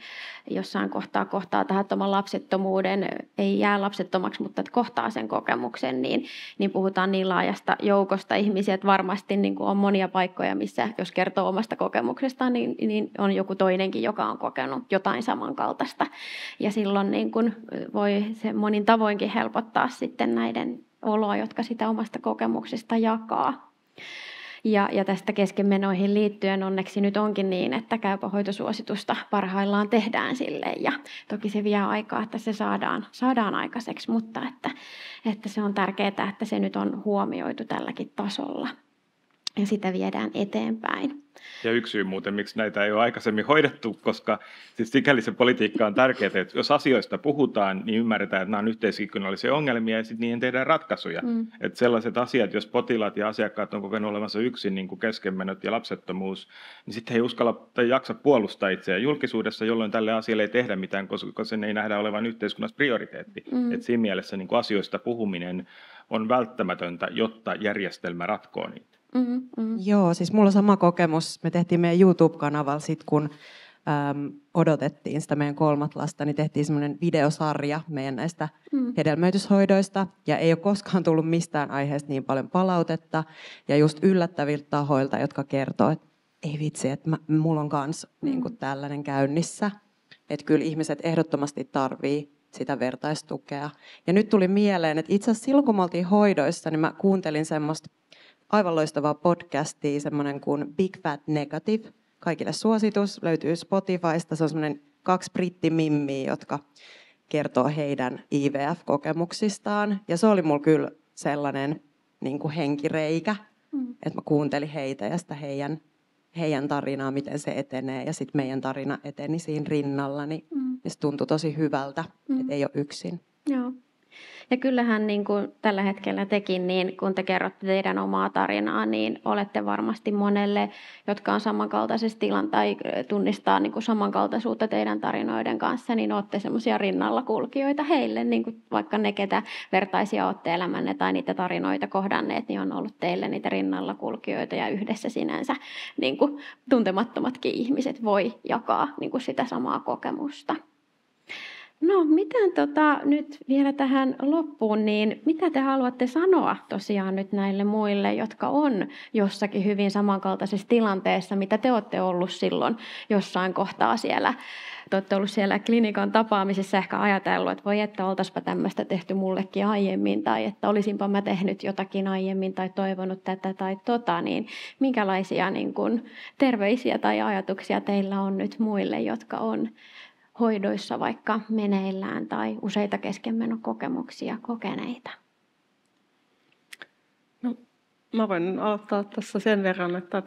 jossain kohtaa tahattoman lapsettomuuden, ei jää lapsettomaksi, mutta että kohtaa sen kokemuksen, niin puhutaan niin laajasta joukosta ihmisiä, että varmasti niin kuin on monia paikkoja, missä jos kertoo omasta kokemuksestaan, niin on joku toinenkin, joka on kokenut jotain samankaltaista. Ja silloin niin kuin voi se monin tavoinkin helpottaa sitten näiden oloa, jotka sitä omasta kokemuksesta jakaa. Ja tästä keskenmenoihin liittyen onneksi nyt onkin niin, että käypä hoitosuositusta parhaillaan tehdään silleen. Ja toki se vie aikaa, että se saadaan aikaiseksi, mutta että se on tärkeää, että se nyt on huomioitu tälläkin tasolla. Ja sitä viedään eteenpäin. Ja yksi syy muuten, miksi näitä ei ole aikaisemmin hoidettu, koska siis sikäli se politiikka on tärkeää, että jos asioista puhutaan, niin ymmärretään, että nämä on yhteiskunnallisia ongelmia ja sitten niihin tehdään ratkaisuja. Että sellaiset asiat, jos potilaat ja asiakkaat on kokenut olemassa yksin, niin kuin keskenmenot ja lapsettomuus, niin sitten he ei uskalla tai jaksa puolustaa itseään julkisuudessa, jolloin tälle asialle ei tehdä mitään, koska sen ei nähdä olevan yhteiskunnassa prioriteetti. Että siinä mielessä niin kuin asioista puhuminen on välttämätöntä, jotta järjestelmä ratkoo niitä. Joo, siis mulla on sama kokemus. Me tehtiin meidän YouTube-kanavalla sit, kun odotettiin sitä meidän 3. lasta, niin tehtiin semmoinen videosarja meidän näistä hedelmöityshoidoista. Ja ei ole koskaan tullut mistään aiheesta niin paljon palautetta. Ja just yllättäviltä tahoilta, jotka kertoo, että ei vitsi, että mulla on kans niin kuin tällainen käynnissä. Että kyllä ihmiset ehdottomasti tarvii sitä vertaistukea. Ja nyt tuli mieleen, että itse asiassa silloin, kun me oltiin hoidoissa, niin mä kuuntelin semmoista aivan loistavaa podcastia, semmoinen kuin Big Fat Negative. Kaikille suositus, löytyy Spotifysta. Se on semmoinen 2 brittimimmiä, jotka kertoo heidän IVF-kokemuksistaan. Ja se oli mulla kyllä sellainen niin kuin henkireikä, että mä kuuntelin heitä ja sitä heidän tarinaa, miten se etenee. Ja sitten meidän tarina eteni siinä rinnalla, niin se tuntui tosi hyvältä, että ei ole yksin. Joo. Ja kyllähän niin kuin tällä hetkellä tekin, niin kun te kerrotte teidän omaa tarinaa, niin olette varmasti monelle, jotka on samankaltaisessa tilanteessa tai tunnistaa niin kuin samankaltaisuutta teidän tarinoiden kanssa, niin olette semmoisia rinnalla kulkijoita heille, niin kuin vaikka ne, ketä vertaisia olette elämänne tai niitä tarinoita kohdanneet, niin on ollut teille niitä rinnalla kulkijoita ja yhdessä sinänsä niin kuin tuntemattomatkin ihmiset voi jakaa niin kuin sitä samaa kokemusta. No, miten nyt vielä tähän loppuun, niin mitä te haluatte sanoa tosiaan nyt näille muille, jotka on jossakin hyvin samankaltaisessa tilanteessa, mitä te olette ollut silloin jossain kohtaa siellä? Te olette ollut siellä klinikan tapaamisessa ehkä ajatellut, että voi että oltaispa tämmöistä tehty mullekin aiemmin, tai että olisinpa mä tehnyt jotakin aiemmin tai toivonut tätä tai niin minkälaisia niin kuin terveisiä tai ajatuksia teillä on nyt muille, jotka on hoidoissa vaikka meneillään tai useita keskenmenokokemuksia kokeneita? No, mä voin aloittaa tässä sen verran, että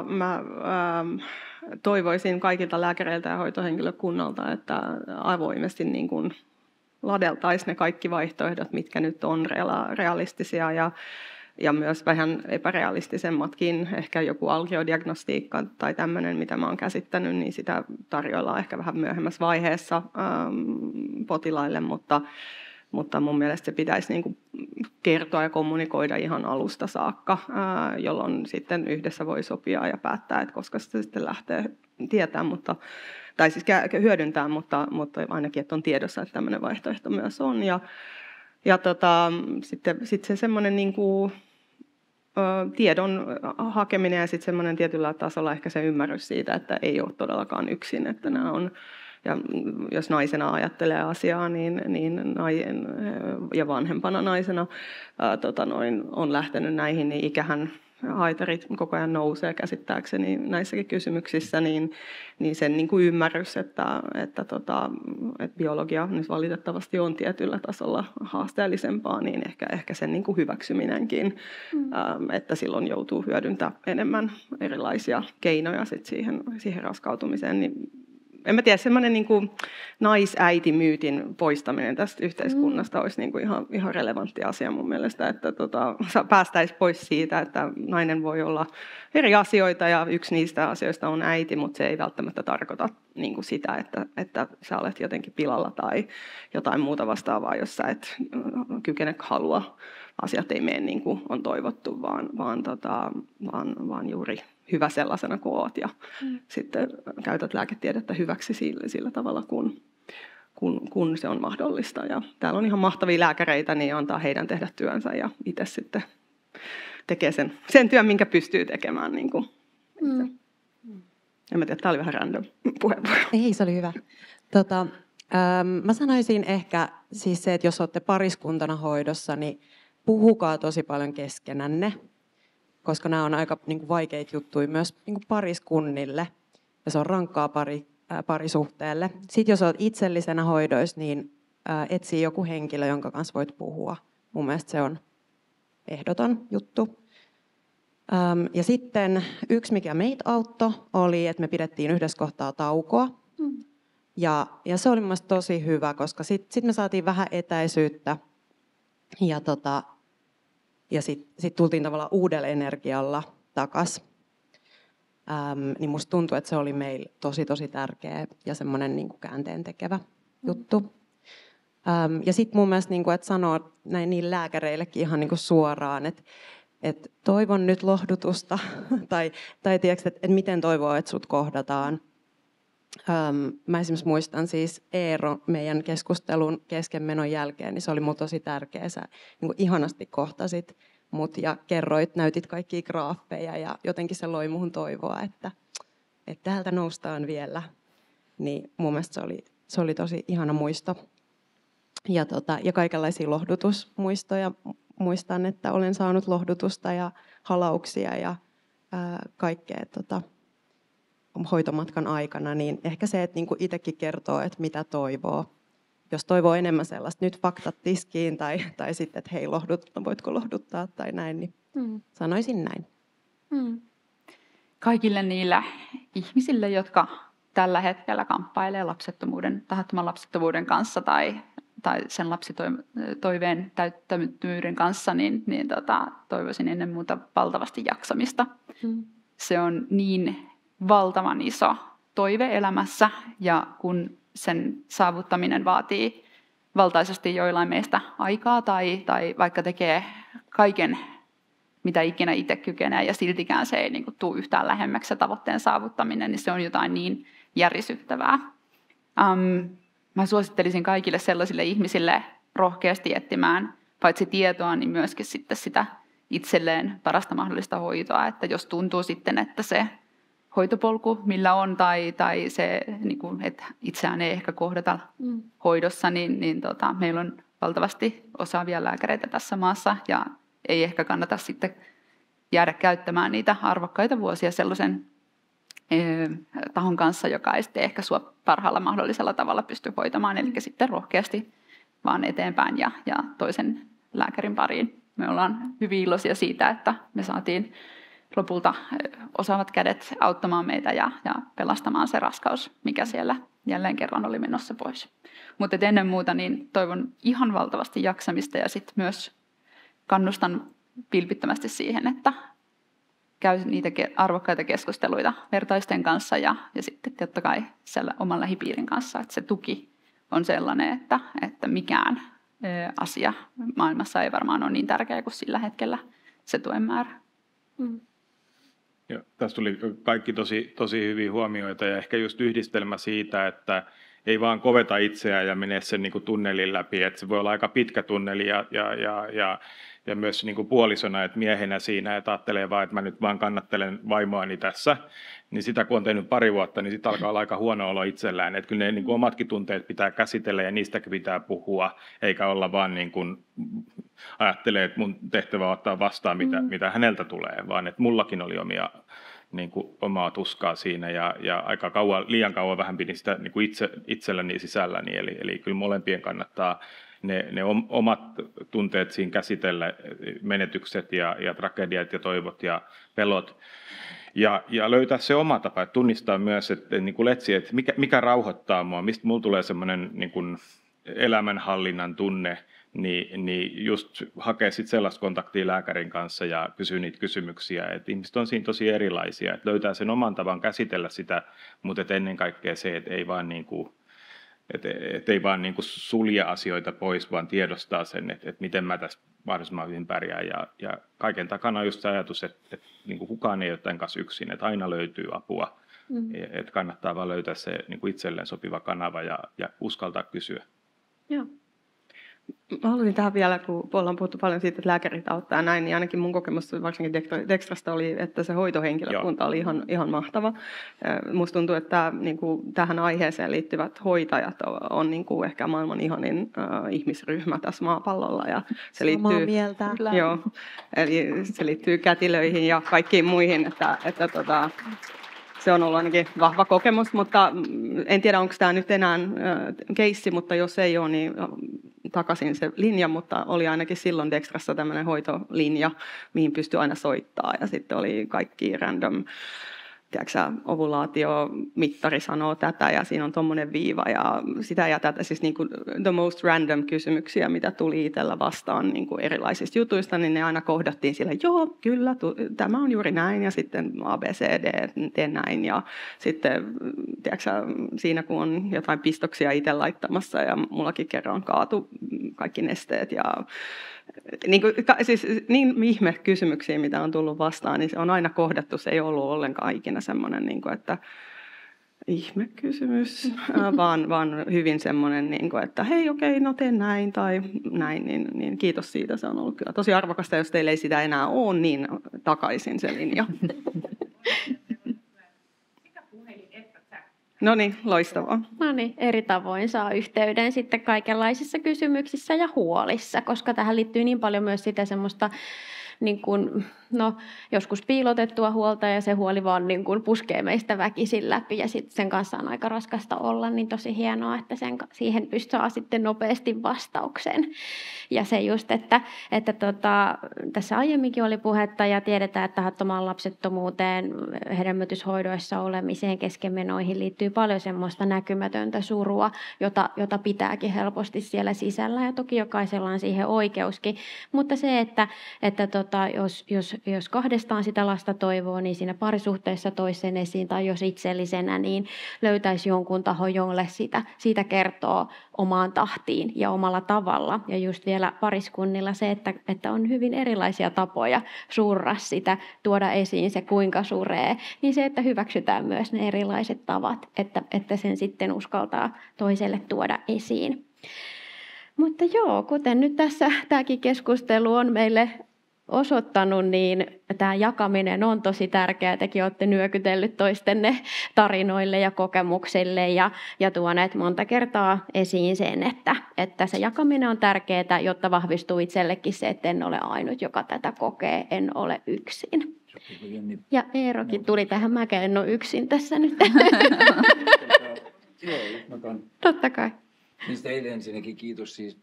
mä toivoisin kaikilta lääkäreiltä ja hoitohenkilökunnalta, että avoimesti niin kuin ladeltaisiin ne kaikki vaihtoehdot, mitkä nyt on realistisia ja myös vähän epärealistisemmatkin, ehkä joku algiodiagnostiikka tai tämmöinen, mitä mä oon käsittänyt, niin sitä tarjoillaan ehkä vähän myöhemmässä vaiheessa potilaille, mutta mun mielestä se pitäisi niin kuin kertoa ja kommunikoida ihan alusta saakka, jolloin sitten yhdessä voi sopia ja päättää, että koska se sitten lähtee tietää, tai siis hyödyntää, mutta ainakin, että on tiedossa, että tämmöinen vaihtoehto myös on. Ja sitten se semmoinen niin kuin tiedon hakeminen ja sitten semmoinen tietyllä tasolla ehkä se ymmärrys siitä, että ei ole todellakaan yksin, että nämä on, ja jos naisena ajattelee asiaa, niin ja vanhempana naisena on lähtenyt näihin, niin ikähän haitarit koko ajan nousee käsittääkseni näissäkin kysymyksissä, niin sen niin kuin ymmärrys, että biologia nyt valitettavasti on tietyllä tasolla haasteellisempaa, niin ehkä sen niin kuin hyväksyminenkin, että silloin joutuu hyödyntämään enemmän erilaisia keinoja sit siihen raskautumiseen, niin en mä tiedä, semmoinen niin kuin naisäitimyytin poistaminen tästä yhteiskunnasta olisi niin kuin ihan relevantti asia mun mielestä, että päästäisiin pois siitä, että nainen voi olla eri asioita ja yksi niistä asioista on äiti, mutta se ei välttämättä tarkoita niin kuin sitä, että sä olet jotenkin pilalla tai jotain muuta vastaavaa, jos sä et kykene halua. Asiat ei mene niin kuin on toivottu, vaan juuri hyvä sellaisena kuin oot ja sitten käytät lääketiedettä hyväksi sillä tavalla, kun se on mahdollista. Ja täällä on ihan mahtavia lääkäreitä, niin antaa heidän tehdä työnsä ja itse sitten tekee sen työn, minkä pystyy tekemään. Niin kuin. En mä tiedä, tämä oli vähän random puheenvuoro. Ei, se oli hyvä. Mä sanoisin ehkä siis se, että jos olette pariskuntana hoidossa, niin puhukaa tosi paljon keskenänne. koska nämä on aika niin kuin vaikeita juttuja myös niin kuin pariskunnille ja se on rankkaa parisuhteelle. Sitten jos olet itsellisenä hoidoissa, niin etsii joku henkilö, jonka kanssa voit puhua. Mun mielestä se on ehdoton juttu. Ja sitten yksi, mikä meitä auttoi, oli, että me pidettiin yhdessä kohtaa taukoa. Ja se oli mun mielestä tosi hyvä, koska sit me saatiin vähän etäisyyttä. Ja sit tultiin tavallaan uudella energialla takaisin. Niin musta tuntui, että se oli meille tosi tärkeä ja semmoinen niin kuin käänteentekevä juttu. Ja sitten mun mielestä, niin kuin, että sanoo näin niin lääkäreillekin ihan niin kuin suoraan, että toivon nyt lohdutusta, tai tiedätkö, että miten toivoo, että sut kohdataan. Mä esimerkiksi muistan siis Eero meidän keskustelun keskenmenon jälkeen, niin se oli mulle tosi tärkeä. Sä niin kuin ihanasti kohtasit mut ja kerroit, näytit kaikkia graafeja ja jotenkin se loi muhun toivoa, että täältä noustaan vielä. Niin mun mielestä se oli tosi ihana muisto. Ja kaikenlaisia lohdutusmuistoja. Muistan, että olen saanut lohdutusta ja halauksia ja kaikkea hoitomatkan aikana. Niin ehkä se, että niinku itsekin kertoo, että mitä toivoo. Jos toivoo enemmän sellaista, nyt faktat tiskiin tai sitten, että hei, voitko lohduttaa tai näin, niin sanoisin näin. Kaikille niille ihmisille, jotka tällä hetkellä kamppailee tahattoman lapsettomuuden kanssa tai sen lapsitoiveen täyttämättömyyden kanssa, niin toivoisin ennen muuta valtavasti jaksamista. Se on niin valtavan iso toive elämässä, ja kun sen saavuttaminen vaatii valtaisesti joillain meistä aikaa tai vaikka tekee kaiken, mitä ikinä itse kykenee, ja siltikään se ei niin kuin tule yhtään lähemmäksi se tavoitteen saavuttaminen, niin se on jotain niin järisyttävää. Mä suosittelisin kaikille sellaisille ihmisille rohkeasti etsimään paitsi tietoa, niin myöskin sitten sitä itselleen parasta mahdollista hoitoa. Että jos tuntuu sitten, että se hoitopolku, millä on, tai se, niin kuin, että itseään ei ehkä kohdata hoidossa, niin meillä on valtavasti osaavia lääkäreitä tässä maassa, ja ei ehkä kannata sitten jäädä käyttämään niitä arvokkaita vuosia sellaisen tahon kanssa, joka ei sitten ehkä sua parhaalla mahdollisella tavalla pysty hoitamaan, eli sitten rohkeasti vaan eteenpäin ja toisen lääkärin pariin. Me ollaan hyvin iloisia siitä, että me saatiin lopulta osaavat kädet auttamaan meitä ja pelastamaan se raskaus, mikä siellä jälleen kerran oli menossa pois. Mutta ennen muuta niin toivon ihan valtavasti jaksamista ja sitten myös kannustan vilpittömästi siihen, että käy niitä arvokkaita keskusteluita vertaisten kanssa ja sitten totta kai siellä oman lähipiirin kanssa, että se tuki on sellainen, että mikään asia maailmassa ei varmaan ole niin tärkeä kuin sillä hetkellä se tuen määrä. Ja tässä tuli kaikki tosi hyviä huomioita ja ehkä just yhdistelmä siitä, että ei vaan koveta itseään ja mene sen niin kuin tunnelin läpi, että se voi olla aika pitkä tunneli ja myös niin kuin puolisona, että miehenä siinä, että ajattelee vaan, että mä nyt vaan kannattelen vaimoani tässä, niin sitä kun on tehnyt pari vuotta, niin sitten alkaa olla aika huono olo itsellään, että kyllä ne niin kuin omatkin tunteet pitää käsitellä ja niistäkin pitää puhua, eikä olla vaan niin kuin ajattelee, että mun tehtävä on ottaa vastaan, mitä häneltä tulee, vaan että mullakin oli niin kuin omaa tuskaa siinä ja liian kauan vähän pidin sitä niin kuin itselläni sisälläni, eli kyllä molempien kannattaa ne omat tunteet siinä käsitellä, menetykset ja tragediat ja toivot ja pelot. Ja löytää se oma tapa, että tunnistaa myös, että niin kuin letsi, että mikä rauhoittaa mua, mistä mulla tulee semmoinen niin kuin elämänhallinnan tunne, niin just hakee sitten sellaista kontaktia lääkärin kanssa ja kysyy niitä kysymyksiä. Että ihmiset on siinä tosi erilaisia, että löytää sen oman tavan käsitellä sitä, mutta ennen kaikkea se, että ei vaan niin kuin ei vaan niin kuin sulje asioita pois, vaan tiedostaa sen, että miten mä tässä mahdollisimman hyvin pärjään. Ja kaiken takana on just se ajatus, että niin kuin kukaan ei ole tämän kanssa yksin, että aina löytyy apua. Että kannattaa vaan löytää se niin kuin itselleen sopiva kanava ja uskaltaa kysyä. Joo. Mä haluaisin tähän vielä, kun ollaan puhuttu paljon siitä, että lääkärit auttaa näin, niin ainakin mun kokemus varsinkin Dextrasta oli, että se hoitohenkilökunta oli ihan mahtava. Musta tuntuu, että niin kuin tähän aiheeseen liittyvät hoitajat on niin kuin ehkä maailman ihanin ihmisryhmä tässä maapallolla. Ja se liittyy, joo, eli se liittyy kätilöihin ja kaikkiin muihin, että se on ollut ainakin vahva kokemus, mutta en tiedä, onko tämä nyt enää keissi, mutta jos ei ole, niin takaisin se linja, mutta oli ainakin silloin Dextrassa tämmöinen hoitolinja, mihin pystyi aina soittaa, ja sitten oli kaikki random, tiedätkö, ovulaatiomittari sanoo tätä, ja siinä on tommoinen viiva, ja sitä ja tätä, siis niin kuin the most random kysymyksiä, mitä tuli itsellä vastaan niin kuin erilaisista jutuista, niin ne aina kohdattiin sillä, joo, kyllä, tämä on juuri näin, ja sitten ABCD, tee näin, ja sitten, tiedätkö, siinä kun on jotain pistoksia itse laittamassa, ja mullakin kerran kaatu kaikki nesteet, ja niin ihme kysymyksiä, mitä on tullut vastaan, niin se on aina kohdattu. Se ei ollut ollenkaan ikinä semmoinen, että ihme kysymys, vaan hyvin semmoinen, että hei, okei, no teen näin tai näin, niin kiitos siitä. Se on ollut kyllä tosi arvokasta. Jos teillä ei sitä enää ole, niin takaisin se linja. No niin, loistavaa. No niin, eri tavoin saa yhteyden sitten kaikenlaisissa kysymyksissä ja huolissa, koska tähän liittyy niin paljon myös sitä semmoista niin kuin, joskus piilotettua huolta ja se huoli vaan niin kuin puskee meistä väkisin läpi ja sitten sen kanssa on aika raskasta olla, niin tosi hienoa, että siihen saa sitten nopeasti vastauksen. Ja se just, että tässä aiemminkin oli puhetta ja tiedetään, että tahattomaan lapsettomuuteen, hedelmöityshoidoissa olemiseen, keskenmenoihin liittyy paljon semmoista näkymätöntä surua, jota pitääkin helposti siellä sisällä ja toki jokaisella on siihen oikeuskin. Mutta se, että jos kahdestaan sitä lasta toivoo, niin siinä parisuhteessa toisen esiin tai jos itsellisenä, niin löytäisi jonkun tahon, jolle siitä kertoo omaan tahtiin ja omalla tavalla. Ja just vielä pariskunnilla se, että on hyvin erilaisia tapoja surra sitä, tuoda esiin se kuinka suree, niin se, että hyväksytään myös ne erilaiset tavat, että sen sitten uskaltaa toiselle tuoda esiin. Mutta joo, kuten nyt tässä tämäkin keskustelu on meille osoittanut, niin tämä jakaminen on tosi tärkeää. Tekin olette nyökytellyt toistenne tarinoille ja kokemuksille ja tuoneet monta kertaa esiin sen, että se jakaminen on tärkeää, jotta vahvistuu itsellekin se, että en ole ainut, joka tätä kokee, en ole yksin. Ja Eerokin tuli tähän, mäkään en ole yksin tässä nyt. Totta kai. Niistä eilen ensinnäkin kiitos siis.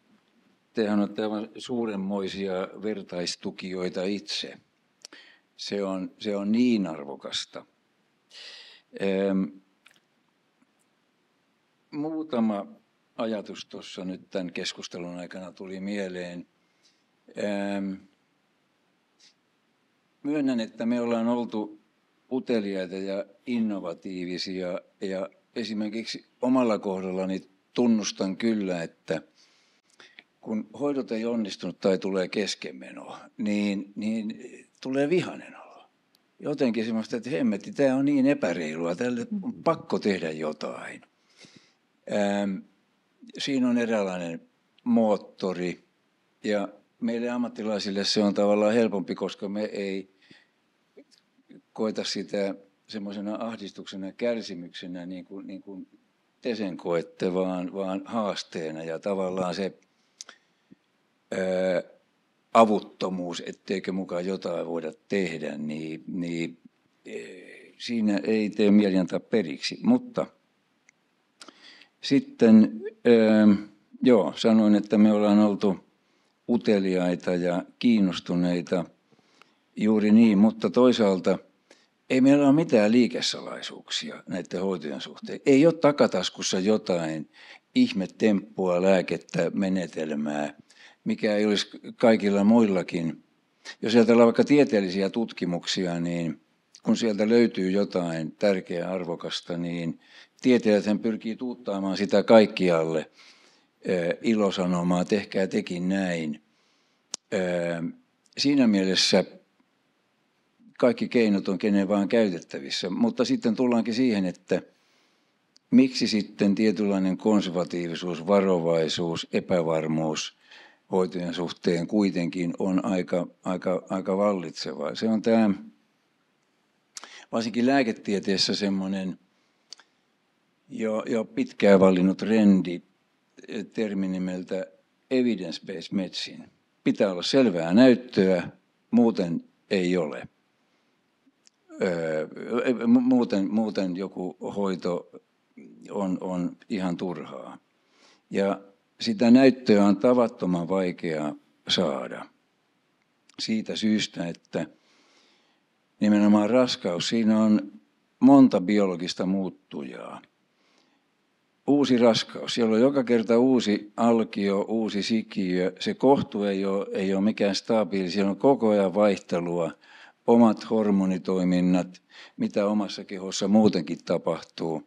Tehän olette aivan suuremmoisia vertaistukijoita itse. Se on niin arvokasta. Muutama ajatus tuossa nyt tämän keskustelun aikana tuli mieleen. Myönnän, että me ollaan oltu uteliaita ja innovatiivisia ja esimerkiksi omalla kohdallani tunnustan kyllä, että kun hoidot ei onnistunut tai tulee keskenmeno, niin tulee vihainen olo. Jotenkin semmoista, että hemmetti, tämä on niin epäreilua, tälle on pakko tehdä jotain. Siinä on eräänlainen moottori ja meille ammattilaisille se on tavallaan helpompi, koska me ei koeta sitä semmoisena ahdistuksena ja kärsimyksenä niin kuin te sen koette, vaan haasteena ja tavallaan se avuttomuus, etteikö mukaan jotain voida tehdä, niin siinä ei tee mieli antaa periksi. Mutta sitten sanoin, että me ollaan oltu uteliaita ja kiinnostuneita juuri niin, mutta toisaalta ei meillä ole mitään liikesalaisuuksia näiden hoitojen suhteen. Ei ole takataskussa jotain ihmetemppua, lääkettä, menetelmää, mikä ei olisi kaikilla muillakin. Jos ajatellaan vaikka tieteellisiä tutkimuksia, niin kun sieltä löytyy jotain tärkeää arvokasta, niin tieteilijäthän pyrkii tuuttaamaan sitä kaikkialle ilosanomaa, tehkää tekin näin. Siinä mielessä kaikki keinot on kenen vaan käytettävissä, mutta sitten tullaankin siihen, että miksi sitten tietynlainen konservatiivisuus, varovaisuus, epävarmuus hoitojen suhteen kuitenkin on aika vallitseva. Se on tämä, varsinkin lääketieteessä semmoinen jo pitkään vallinnut trendi, termi nimeltä evidence-based medicine. Pitää olla selvää näyttöä, muuten ei ole. Muuten joku hoito on ihan turhaa. Ja sitä näyttöä on tavattoman vaikea saada. Siitä syystä, että nimenomaan raskaus, siinä on monta biologista muuttujaa. Uusi raskaus, siellä on joka kerta uusi alkio, uusi sikiö. Se kohtu ei ole mikään stabiili, siellä on koko ajan vaihtelua, omat hormonitoiminnat, mitä omassa kehossa muutenkin tapahtuu.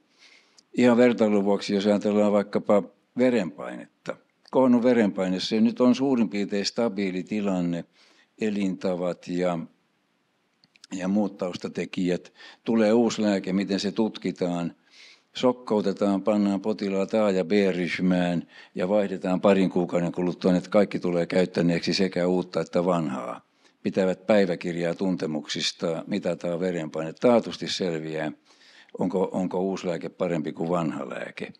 Ihan vertailun vuoksi, jos ajatellaan vaikkapa verenpainetta. Kohonnut verenpaine, se nyt on suurin piirtein stabiili tilanne, elintavat ja muut taustatekijät. Tulee uusi lääke, miten se tutkitaan. Sokkoutetaan, pannaan potilaat A- ja B-ryhmään ja vaihdetaan parin kuukauden kuluttua, että kaikki tulee käyttäneeksi sekä uutta että vanhaa. Pitävät päiväkirjaa tuntemuksista, mitataan verenpaine. Taatusti selviää, onko uusi lääke parempi kuin vanha lääke.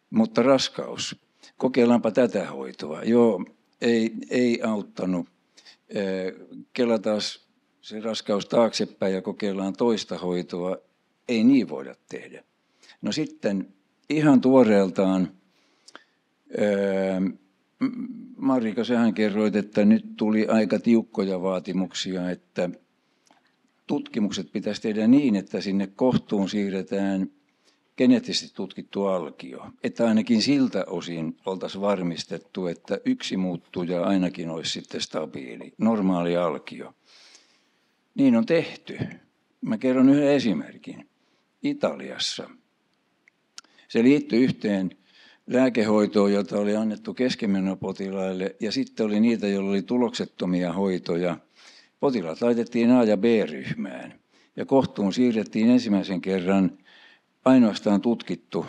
Mutta raskaus. Kokeillaanpa tätä hoitoa. Joo, ei auttanut. Kelataan se raskaus taaksepäin ja kokeillaan toista hoitoa. Ei niin voida tehdä. No sitten ihan tuoreeltaan, Marika, sähän kerroit, että nyt tuli aika tiukkoja vaatimuksia, että tutkimukset pitäisi tehdä niin, että sinne kohtuun siirretään geneettisesti tutkittu alkio. Että ainakin siltä osin oltaisiin varmistettu, että yksi muuttuja ainakin olisi sitten stabiili, normaali alkio. Niin on tehty. Mä kerron yhden esimerkin. Italiassa. Se liittyi yhteen lääkehoitoon, jota oli annettu keskenmenopotilaille, ja sitten oli niitä, joilla oli tuloksettomia hoitoja. Potilaat laitettiin A- ja B-ryhmään, ja kohtuun siirrettiin ensimmäisen kerran ainoastaan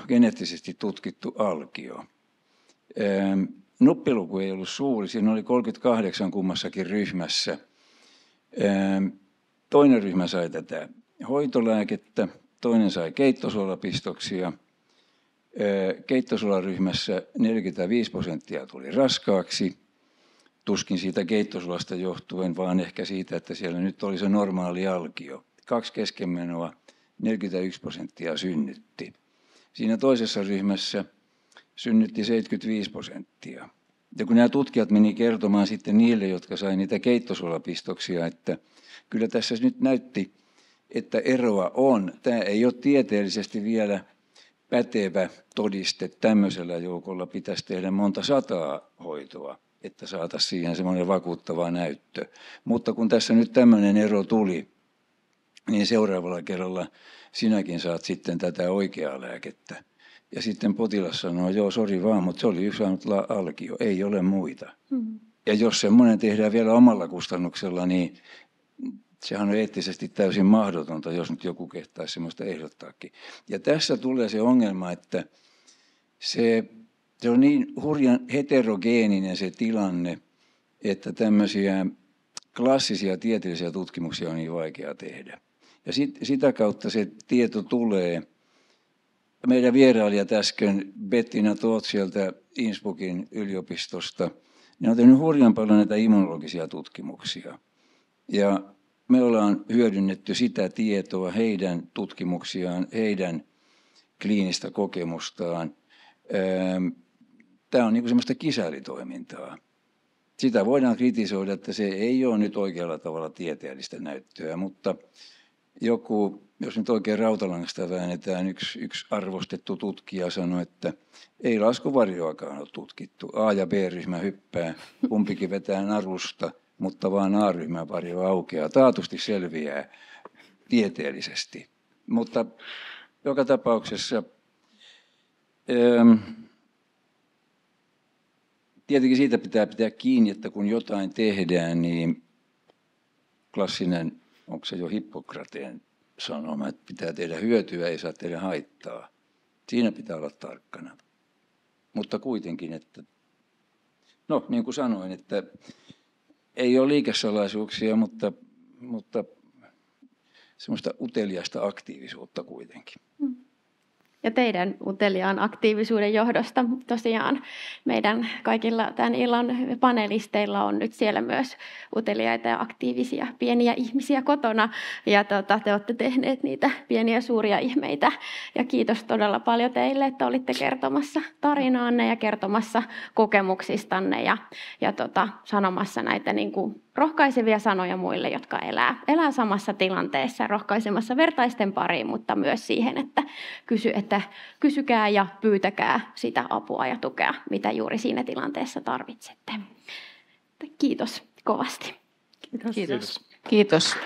geneettisesti tutkittu alkio. Nuppiluku ei ollut suuri, siinä oli 38 kummassakin ryhmässä. Toinen ryhmä sai tätä hoitolääkettä, toinen sai keittosuolapistoksia. Keittosularyhmässä 45% tuli raskaaksi, tuskin siitä keittosulasta johtuen, vaan ehkä siitä, että siellä nyt oli se normaali alkio. 2 keskenmenoa, 41% synnytti. Siinä toisessa ryhmässä synnytti 75%. Ja kun nämä tutkijat meni kertomaan sitten niille, jotka sai niitä keittosuolapistoksia, että kyllä tässä nyt näytti, että eroa on. Tämä ei ole tieteellisesti vielä pätevä todiste. Tämmöisellä joukolla pitäisi tehdä monta sataa hoitoa, että saataisiin siihen semmoinen vakuuttava näyttö. Mutta kun tässä nyt tämmöinen ero tuli, niin seuraavalla kerralla sinäkin saat sitten tätä oikeaa lääkettä. Ja sitten potilas sanoo, joo, sori vaan, mutta se oli yksi ainut alkio, ei ole muita. Ja jos semmoinen tehdään vielä omalla kustannuksella, niin sehän on eettisesti täysin mahdotonta, jos nyt joku kehtaisi semmoista ehdottaakin. Ja tässä tulee se ongelma, että se on niin hurjan heterogeeninen se tilanne, että tämmöisiä klassisia tieteellisiä tutkimuksia on niin vaikea tehdä. Ja sitä kautta se tieto tulee. Meidän vierailijat äsken, Bettina Toth sieltä Innsbruckin yliopistosta, ne on tehnyt hurjan paljon näitä immunologisia tutkimuksia. Ja me ollaan hyödynnetty sitä tietoa, heidän tutkimuksiaan, heidän kliinistä kokemustaan. Tämä on niin kuin semmoista kisäilitoimintaa. Sitä voidaan kritisoida, että se ei ole nyt oikealla tavalla tieteellistä näyttöä, mutta joku, jos nyt oikein rautalangasta väännetään, yksi arvostettu tutkija sanoi, että ei laskuvarjoakaan ole tutkittu. A- ja B-ryhmä hyppää, kumpikin vetää narusta, mutta vaan A-ryhmän varjo aukeaa. Taatusti selviää tieteellisesti. Mutta joka tapauksessa tietenkin siitä pitää kiinni, että kun jotain tehdään, niin klassinen, onko se jo Hippokrateen sanoma, että pitää tehdä hyötyä, ei saa tehdä haittaa. Siinä pitää olla tarkkana. Mutta kuitenkin, että no niin kuin sanoin, että ei ole liikesalaisuuksia, mutta semmoista uteliaista aktiivisuutta kuitenkin. Ja teidän uteliaan aktiivisuuden johdosta tosiaan meidän kaikilla tämän illan panelisteilla on nyt siellä myös uteliaita ja aktiivisia pieniä ihmisiä kotona. Ja te olette tehneet niitä pieniä ja suuria ihmeitä. Ja kiitos todella paljon teille, että olitte kertomassa tarinaanne ja kertomassa kokemuksistanne ja sanomassa näitä niin kuin rohkaisevia sanoja muille, jotka elää samassa tilanteessa, rohkaisemassa vertaisten pariin, mutta myös siihen, että kysykää ja pyytäkää sitä apua ja tukea, mitä juuri siinä tilanteessa tarvitsette. Kiitos kovasti. Kiitos. Kiitos. Kiitos.